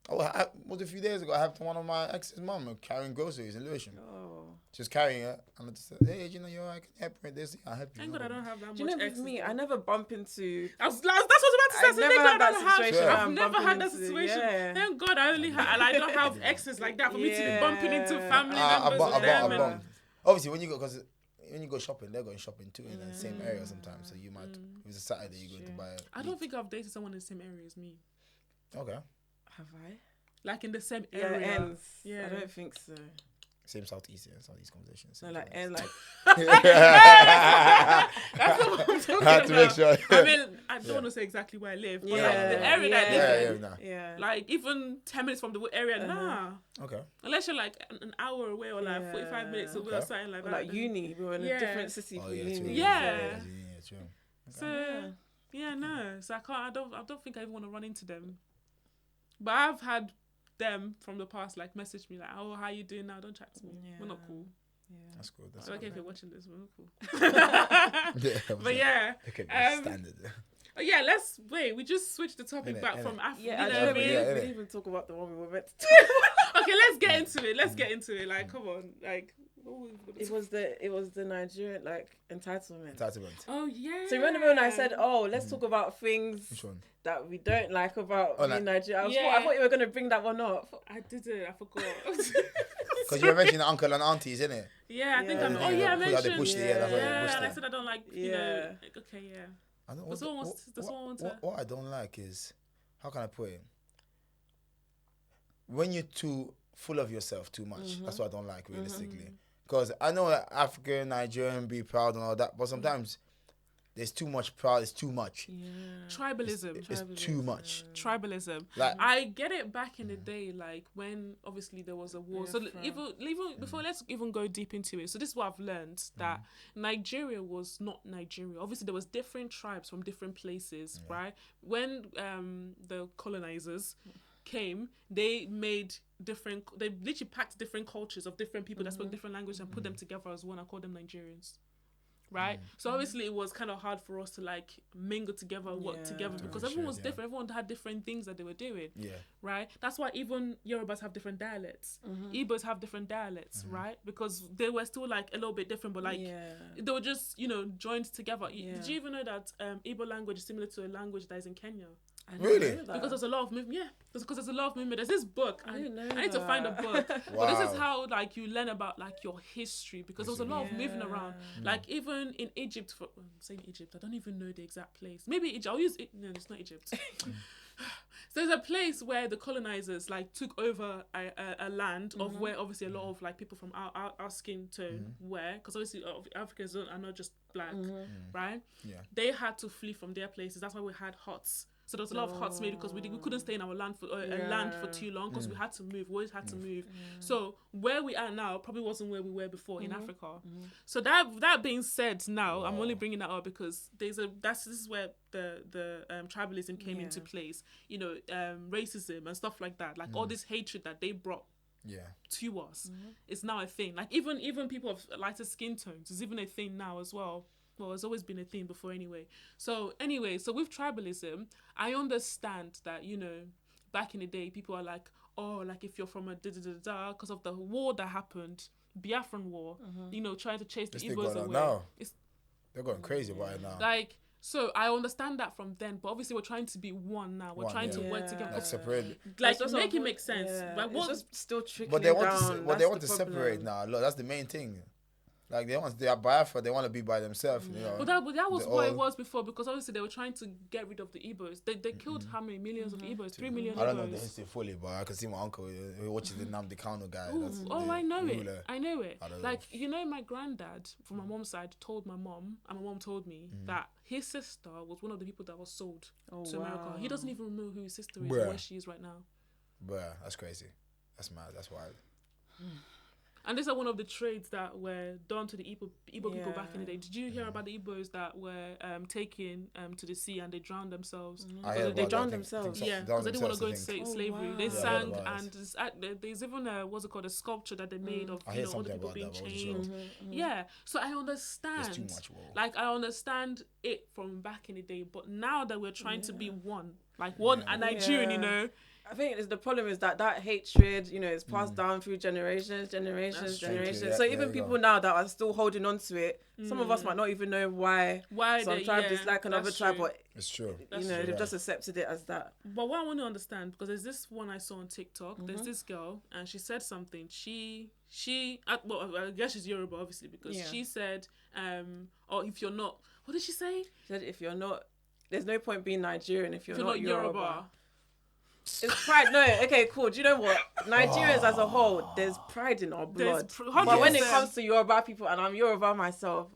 S2: was a few days ago, I had one of my ex's mum carrying groceries in Lewisham.
S3: Oh.
S2: She was carrying it, and I just said, hey, you know, I can help you with this, I'll help you.
S1: Thank God I don't have that much.
S3: Do you know with
S1: exes
S3: me,
S1: though.
S3: I never bump into.
S1: That's what I was about to say.
S3: I've never had that situation.
S1: I've
S3: I'm
S1: never
S3: bumping
S1: had that
S3: into-
S1: situation.
S3: yeah.
S1: Thank God I only I don't have exes like that for me to be bumping into family members
S2: I
S1: of them. and-
S2: bumped. Obviously, when you go shopping, they're going shopping too in the same area sometimes. So you might, if it's a Saturday, you go to buy.
S1: I don't think I've dated someone in the same area as me.
S2: Okay.
S3: Have I?
S1: Like in the same
S3: Yeah,
S1: area.
S3: ends.
S1: Yeah.
S3: I don't think so.
S2: Same Southeast conversations.
S3: No, like end like.
S1: That's what I'm talking
S2: I had to make sure.
S1: I mean, I don't want to say exactly where I live, but like the area that I live in,
S2: nah.
S3: Yeah.
S1: like even 10 minutes from the area, nah.
S2: Okay.
S1: Unless you're like an hour away or like 45 minutes away or
S2: Okay.
S1: something like
S3: Or
S1: that.
S3: like
S1: then-
S3: uni, we were in a different city for uni.
S2: True.
S1: Yeah.
S2: True.
S1: So no. So I don't think I even want to run into them. But I've had them from the past like message me like, oh, how you doing now? Don't chat to me. We're not cool.
S3: Yeah.
S2: That's cool. That's
S1: So okay,
S2: cool.
S1: if you're watching this, we're not cool.
S2: Yeah,
S1: But yeah.
S2: Okay, standard.
S1: Yeah, we just switched the topic back from Africa.
S3: Yeah,
S1: You know
S3: I
S1: what I
S3: don't
S1: mean?
S3: really
S2: Yeah,
S3: we didn't even talk about the one we were meant to talk.
S1: Okay, let's get into it. Like, come on. Like, what was
S3: It was the Nigerian like entitlement.
S2: Entitlement.
S1: Oh yeah.
S3: So remember when I said, "Oh, let's talk about things
S2: Which one?
S3: that we don't like about
S2: Oh,
S3: being
S2: like-
S3: Nigerian"?
S1: Yeah.
S3: I thought you were gonna bring that one up.
S1: I didn't. I forgot.
S2: Because you were mentioning uncle and aunties, isn't it?
S1: Yeah, I think
S3: Yeah.
S1: I'm.
S3: Yeah,
S1: Oh yeah, I
S2: How they
S1: mentioned.
S2: pushed it. Yeah, that's why they
S1: Yeah,
S2: pushed
S1: and I
S2: it.
S1: said I don't like. You know.
S3: Yeah.
S1: Like, okay, yeah.
S2: I don't,
S1: Does someone want to?
S2: what I don't like is, how can I put it? When you're too full of yourself too much, that's what I don't like realistically. Because I know that African, Nigerian, be proud and all that, but sometimes there's too much pride. It's too much.
S3: Yeah.
S1: Tribalism.
S2: It's too much.
S1: Tribalism.
S2: Like-
S1: I get it back in the day, like when obviously there was a war.
S3: Yeah,
S1: So
S3: fair.
S1: even before, let's even go deep into it. So this is what I've learned, that Nigeria was not Nigeria. Obviously there was different tribes from different places, right? When the colonizers came, they literally packed different cultures of different people that spoke different languages and put them together as one. I call them Nigerians. Right, so obviously it was kind of hard for us to like mingle together, work together, because everyone was different. Everyone had different things that they were doing.
S2: Yeah.
S1: Right. That's why even Yorubas have different dialects. Igbos have different dialects, right? Because they were still like a little bit different, but like they were just joined together. Did you even know that Igbo language is similar to a language that is in Kenya?
S2: Really?
S1: Because there's a lot of movement. Yeah, because there's a lot of movement. There's this book.
S3: I didn't know
S1: I need to find a book. But this
S2: Wow.
S1: is how like you learn about like your history, because there was a lot of moving around. Like even in Egypt, I'm saying Egypt, I don't even know the exact place. Maybe Egypt. I'll use it. No, it's not Egypt. So there's a place where the colonizers like took over a land of where obviously a lot of like people from our skin tone were, because obviously Africans are not just black, right?
S2: Yeah.
S1: They had to flee from their places. That's why we had huts. So there was a lot of huts made because we couldn't stay in our land for land for too long, because we had to move. We always had to move. So where we are now probably wasn't where we were before in Africa. So that being said, now I'm only bringing that up because this is where the tribalism came into place. Racism and stuff like that. Like all this hatred that they brought to us is now a thing. Like even people of lighter skin tones is even a thing now as well. Well, it's always been a thing before anyway. So with tribalism, I understand that, back in the day, people are like, oh, like if you're from a da-da-da-da, because of the war that happened, Biafran war, trying to chase the Igbos away.
S2: Now. They're going crazy about it now.
S1: Like, so I understand that from then, but obviously we're trying to be one now. We're trying to work together.
S2: Like separate.
S1: Like, make it make sense. Like,
S3: It's just still trickling
S2: But they want
S3: down.
S2: they want to separate now. Look, that's the main thing. Like they are Biafra, they want to be by themselves.
S1: But that was what it was before, because obviously they were trying to get rid of the Igbos. They killed how many millions of Igbos? 3 million Igbos.
S2: I don't know the history fully, but I can see my uncle who watches the Nnamdi Kanu guy.
S1: I know it. I know it.
S2: I don't
S1: like, my granddad from my mom's side told my mom, and my mom told me that his sister was one of the people that was sold to America. He doesn't even know who his sister is or where she is right now.
S2: Bruh, that's crazy. That's mad. That's wild.
S1: And these are one of the trades that were done to the Igbo people back in the day. Did you hear about the Igbos that were taken to the sea and they drowned themselves?
S3: They drowned themselves.
S1: Yeah, because they didn't want to go into slavery.
S3: wow.
S1: They
S2: Yeah,
S1: sang,
S2: otherwise.
S1: and there's even a sculpture that they made of
S2: I hear
S1: all the
S2: something
S1: people
S2: about
S1: being
S2: that, but I wasn't
S1: chained.
S2: sure.
S1: Yeah, so I understand.
S2: There's too much war.
S1: Like, I understand it from back in the day, but now that we're trying to be one, like one, a Nigerian,
S3: I think the problem is that hatred, is passed down through generations.
S2: Yeah,
S3: So even
S2: there you
S3: people
S2: go.
S3: now that are still holding on to it, some of us might not even know why some tribe dislike another tribe, but
S2: It's true.
S3: they've just accepted it as that.
S1: But what I want to understand, because there's this one I saw on TikTok, there's this girl, and she said something. She I guess she's Yoruba, obviously, because she said, if you're not, what did she say?
S3: She said, if you're not, there's no point being Nigerian if you're not Yoruba. It's pride. No, okay, cool. Do you know what? Nigerians as a whole, there's pride in our blood. But when it comes to Yoruba people, and I'm Yoruba myself,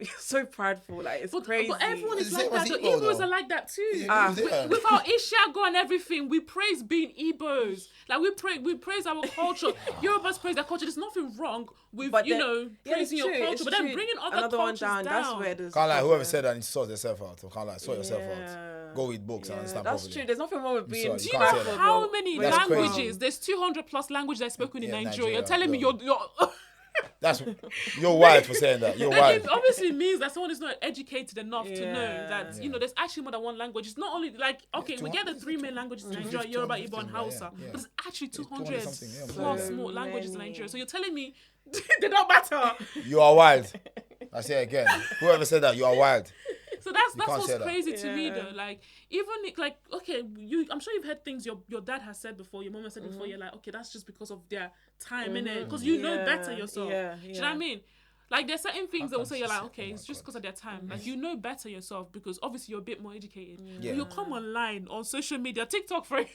S3: you're so prideful. Like, it's crazy.
S1: But everyone is
S2: Is
S1: like
S2: it-
S1: that.
S2: was
S1: The
S2: Igbo,
S1: Igbos
S2: though?
S1: are like that too.
S2: Yeah.
S1: With our Ishago and everything, we praise being Igbos. Like, we praise our culture. Yorubas praise their culture. There's nothing wrong with, praising your culture. But then bringing other cultures down.
S3: That's where there's
S2: Can't lie, whoever said that needs to sort themselves out. Can't lie, sort yourself out. Go read books and understand
S3: that's
S2: properly.
S3: true. There's nothing wrong with being.
S2: sorry,
S1: Do
S2: you
S1: you
S2: can't
S1: know
S2: say that.
S1: how many
S2: That's
S1: languages?
S2: crazy.
S1: There's 200 plus languages that are spoken in
S2: Yeah,
S1: Nigeria. You're
S2: Nigeria,
S1: telling me
S2: yeah.
S1: you're
S2: That's you're wild for saying that. You're wild.
S1: It obviously means that someone is not educated enough to know that there's actually more than one language. It's not only like we get the 3 main languages in Nigeria: Yoruba, Igbo, and Hausa.
S2: yeah.
S1: But it's actually 200
S2: something, yeah,
S1: plus
S3: so
S1: more languages in
S3: many.
S1: Nigeria. So you're telling me they don't matter?
S2: You are wild. I say it again. Whoever said that, you are wild.
S1: So that's
S2: can't
S1: what's
S2: say that.
S1: crazy to me though. Like even like I'm sure you've heard things your dad has said before, your mom has said before. You're like, okay, that's just because of their time, innit? Because you know better yourself. Do you know what I mean? Like there's certain things that will say you're like, okay, it's just because of their time. Like you know better yourself because obviously you're a bit more educated.
S2: Yeah.
S1: When you come online on social media, TikTok for it,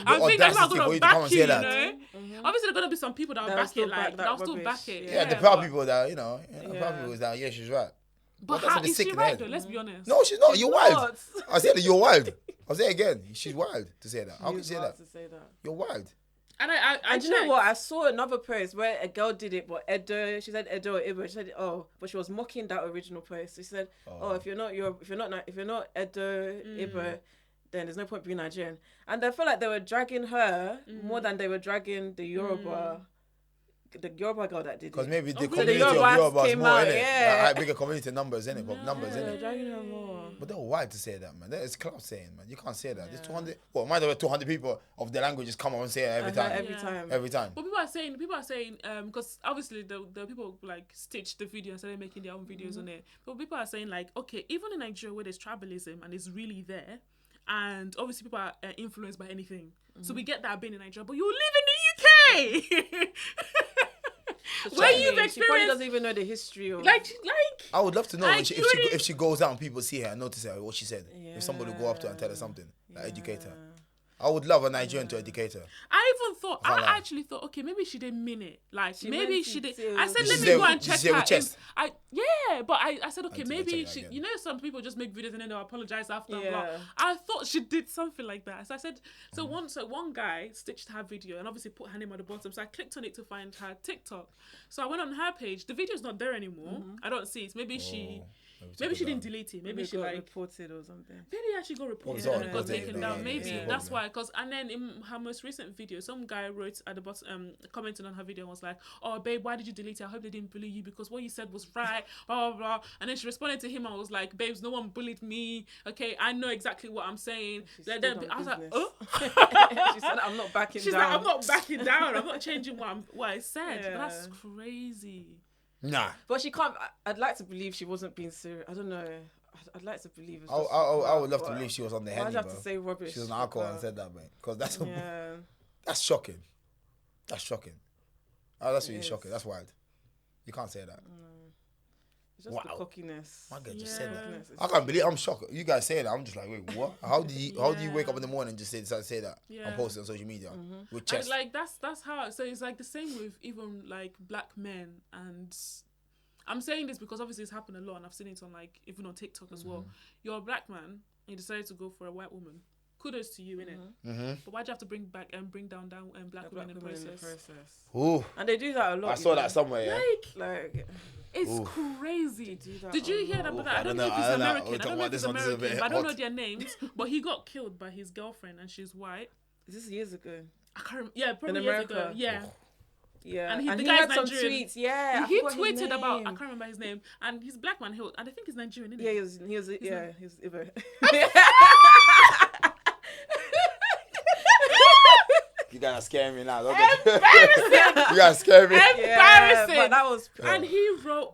S1: I
S2: The
S1: think they're not
S2: audacity for
S1: gonna
S2: you to come
S1: back
S2: and
S1: you,
S2: say
S1: you
S2: that.
S1: know. Obviously there's gonna be some people that will
S3: That'll
S1: back
S3: still
S1: it,
S3: back
S1: like
S3: that
S1: they'll still
S3: rubbish.
S1: back it.
S2: Yeah, the proud
S1: but-
S2: people that the proud people is that she's right.
S1: But how is she right though? Let's be honest.
S2: No, she's not. You're wild.
S3: Not.
S2: I said that you're wild. I'll say it again. She's wild to say that. How can you say that?
S3: To say that?
S2: You're wild.
S1: And
S3: you know what? I saw another post where a girl did it, but she said Edo or Ibo. She said, but she was mocking that original post. She said, if you're not Edo, Ibo, then there's no point being Nigerian. And I feel like they were dragging her more than they were dragging the Yoruba girl that did it.
S2: Because maybe the
S3: So
S2: community
S3: the
S2: of
S3: Yorubas
S2: Yoruba is
S3: came
S2: more,
S3: out,
S2: innit?
S3: yeah.
S2: Like, bigger community numbers, innit? But numbers,
S3: They're
S2: innit?
S3: dragging her more.
S2: But they're wild to say that, man. It's club saying, man. You can't say that. There's 200. Well, might there were 200 people of the languages come up and say it every time.
S3: Every time.
S1: But people are saying, because obviously the people like stitched the video and started making their own videos on it. But people are saying like, okay, even in Nigeria where there's tribalism and it's really there, and obviously people are influenced by anything. So we get that being in Nigeria, but you live in the UK. Where you've experienced,
S3: she probably doesn't even know the history of
S1: like.
S2: I would love to know
S1: like,
S2: if she goes out and people see her and notice her what she said. If somebody go up to her and tell her something, like educate her. I would love a Nigerian to educate her.
S1: I actually thought, okay, maybe she didn't mean it. Like, maybe she did. I said, let me
S2: say
S1: go and check her. But I said, okay,
S2: Until
S1: maybe she, some people just make videos and then they'll apologize after.
S3: Yeah.
S1: Blah. I thought she did something like that. So I said, one guy stitched her video and obviously put her name at the bottom. So I clicked on it to find her TikTok. So I went on her page. The video's not there anymore. I don't see it. Maybe she didn't delete it. Maybe she
S3: got
S1: like
S3: reported or something.
S1: maybe she got reported and it got taken down. Maybe that's why. Because and then in her most recent video, some guy wrote at the bottom, commenting on her video and was like, "Oh babe, why did you delete it? I hope they didn't bully you because what you said was right." Blah blah blah. And then she responded to him and was like, "Babes, no one bullied me. Okay, I know exactly what I'm saying." Then I was like, "Oh."
S3: She said, "I'm not backing down."
S1: She's like, "I'm not backing down. I'm not changing what I said."
S3: Yeah.
S1: But that's crazy.
S2: Nah.
S3: But she can't. I'd like to believe she wasn't being serious. I don't know. I'd like to believe.
S2: I would love to believe she was on the Henny,
S3: I'd have
S2: bro.
S3: to say rubbish.
S2: She was on alcohol and said that, man. Because that's
S3: Yeah.
S2: that's shocking. That's shocking. Oh, that's really shocking. That's wild. You can't say that.
S3: It's just the cockiness.
S2: My guy just said that. I can't believe. I'm shocked. You guys say that. I'm just like, wait, what? How do you wake up in the morning and just say that and post it on social media with chest?
S1: And like that's how. So it's like the same with even like black men, and I'm saying this because obviously it's happened a lot, and I've seen it on like even on TikTok as well. You're a black man, and you decided to go for a white woman. Kudos to you, innit? But why'd you have to bring down black women in the process?
S2: Ooh.
S3: And they do that a lot.
S2: I saw that somewhere. Yeah.
S3: Like
S1: it's crazy. Did you hear that? But
S2: I
S1: I don't know if he's American. I don't know if he's American, but I don't know their names. But he got killed by his girlfriend, and she's white.
S3: Is this years ago?
S1: I can't remember. Yeah, probably
S3: in
S1: years
S3: America.
S1: ago. Yeah.
S3: Yeah,
S1: and
S3: he
S1: guy's
S3: had some
S1: Nigerian.
S3: tweets. Yeah,
S1: he tweeted about. I can't remember his name, and he's black man. And I think he's Nigerian. Isn't
S3: he was Ibo.
S2: You guys are scaring me now. Embarrassing. You guys scare me.
S1: Embarrassing.
S3: But that was.
S1: And he wrote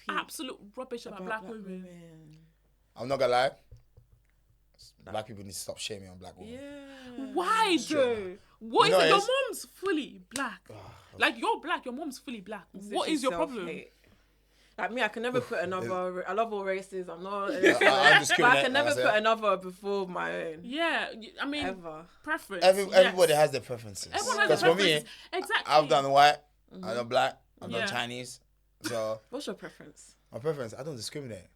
S1: absolute rubbish about black women.
S2: I'm not gonna lie. Black people need to stop shaming on black women.
S3: Yeah.
S1: Why though? What is it? Your mom's fully black. Like you're black. Your mom's fully black. What is your problem?
S3: Like me, I can never put another. I love all races. I'm not.
S2: But
S3: I can never put another before my own.
S1: Yeah, I mean, preference.
S2: Everybody has their preferences.
S1: Everyone has their preferences. For me, exactly.
S2: I've done white. I've done black. I've done Chinese. So
S3: what's your preference?
S2: My preference, I don't discriminate.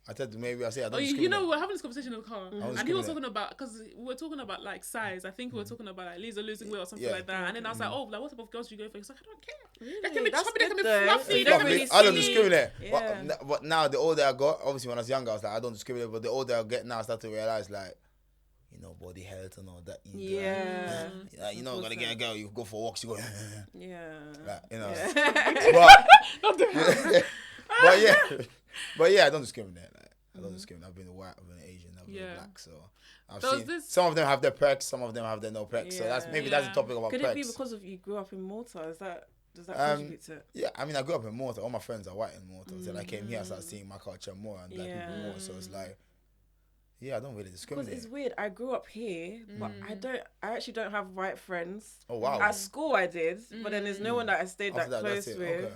S2: I said maybe I say I don't discriminate.
S1: You know, we're having this conversation in the car, and he was talking about because we were talking about like size. I think we were talking about like Lisa losing weight or something like that. And then I was like, oh, like what type of girls do you go for? He's like, I don't care.
S3: Really?
S1: They can be chubby, they can be fluffy,
S2: I don't discriminate.
S3: Yeah.
S2: But now the older I got, obviously when I was younger, I was like, I don't discriminate. But the older I get now, I start to realize like, you know, body health and all that.
S3: Yeah.
S2: You know, gotta get a girl. You go for walks. You go.
S3: Yeah.
S2: Like, you know.
S3: Yeah.
S2: But yeah, I don't discriminate. Like, I don't discriminate. I've been white, I've been Asian, I've been black. So I've seen some of them have their perks, some of them have their no perks. So that's that's the topic about perks.
S3: Could it be because of you grew up in Malta? Does that contribute to it?
S2: Yeah, I mean, I grew up in Malta. All my friends are white in Malta. So I came here, I started seeing my culture more and black people more. So it's like, yeah, I don't really discriminate.
S3: Because it's weird. I grew up here, but I actually don't have white friends.
S2: Oh wow!
S3: At school I did, but then there's no one that I stayed that close with.
S2: Okay.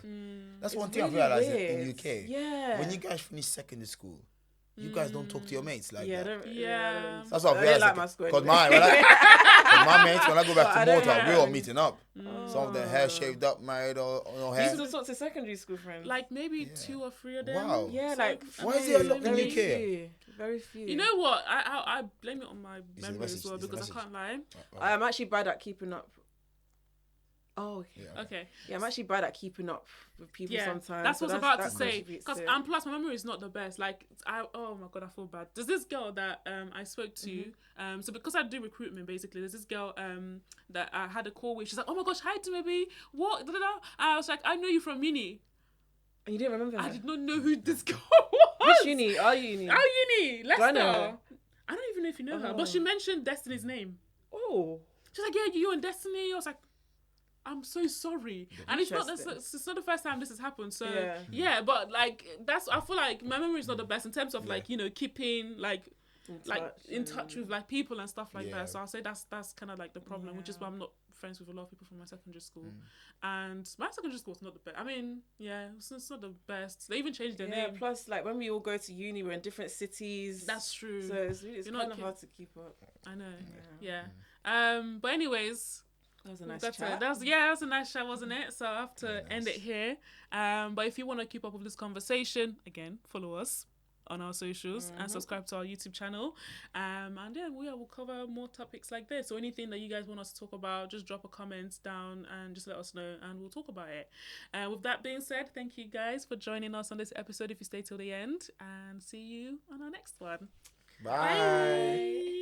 S2: That's one thing I've realized in the UK.
S3: Yeah.
S2: When you guys finish secondary school, You guys don't talk to your mates like
S3: Yeah,
S2: that.
S1: Yeah.
S2: That's what I
S3: don't
S2: realized.
S3: like my school
S2: Because
S3: anyway.
S2: my mates, when I go back to Malta,
S3: yeah.
S2: we're all meeting up. Some of them hair shaved up, married, or no
S3: You
S2: hair.
S3: still talk to secondary school friends?
S1: Like maybe 2 or 3 of them.
S2: Wow.
S3: Yeah,
S1: So,
S3: like
S2: Why is it a lot in
S3: very
S2: UK?
S3: few. Very few.
S1: You know what? I blame it on my
S2: Is it a
S1: memory
S2: message?
S1: as well
S2: Is it a
S1: because I
S2: message?
S1: can't lie.
S3: I'm actually bad at keeping up. Oh, okay.
S2: Yeah.
S1: Okay.
S3: Yeah, I'm actually bad at keeping up with people
S1: Yeah,
S3: sometimes.
S1: that's what I was about to say.
S3: contributes
S1: Because
S3: to it.
S1: and plus my memory is not the best. Like oh my god, I feel bad. There's this girl that I spoke to. So because I do recruitment basically, there's this girl that I had a call with. She's like, oh my gosh, hi to baby. What? Da, da, da. I was like, I know you from uni.
S3: And you didn't remember
S1: I
S3: her?
S1: did not know who this girl was.
S3: Which uni? Our uni?
S1: Our uni. Leicester.
S3: Do I know her?
S1: I don't even know if you know her, but she mentioned Destiny's name.
S3: Oh.
S1: She's like, yeah, you and Destiny. I was like, I'm so sorry. And it's not the first time this has happened. So yeah, but like I feel like my memory is not the best in terms of like, you know, keeping in touch with like people and stuff like that. So I'll say that's kind of like the problem, which is why I'm not friends with a lot of people from my secondary school. And my secondary school was not the best. I mean, yeah, it's not the best. They even changed their name.
S3: Plus, like when we all go to uni, we're in different cities.
S1: That's true.
S3: So it's kind of hard to keep up.
S1: I know. Yeah. But anyways,
S3: that was a nice
S1: that's
S3: chat.
S1: it. That was a nice chat, wasn't it? So I have to end it here. But if you want to keep up with this conversation, again, follow us on our socials and subscribe to our YouTube channel. And then we'll cover more topics like this. So anything that you guys want us to talk about, just drop a comment down and just let us know and we'll talk about it. With that being said, thank you guys for joining us on this episode if you stay till the end, and see you on our next one.
S2: Bye.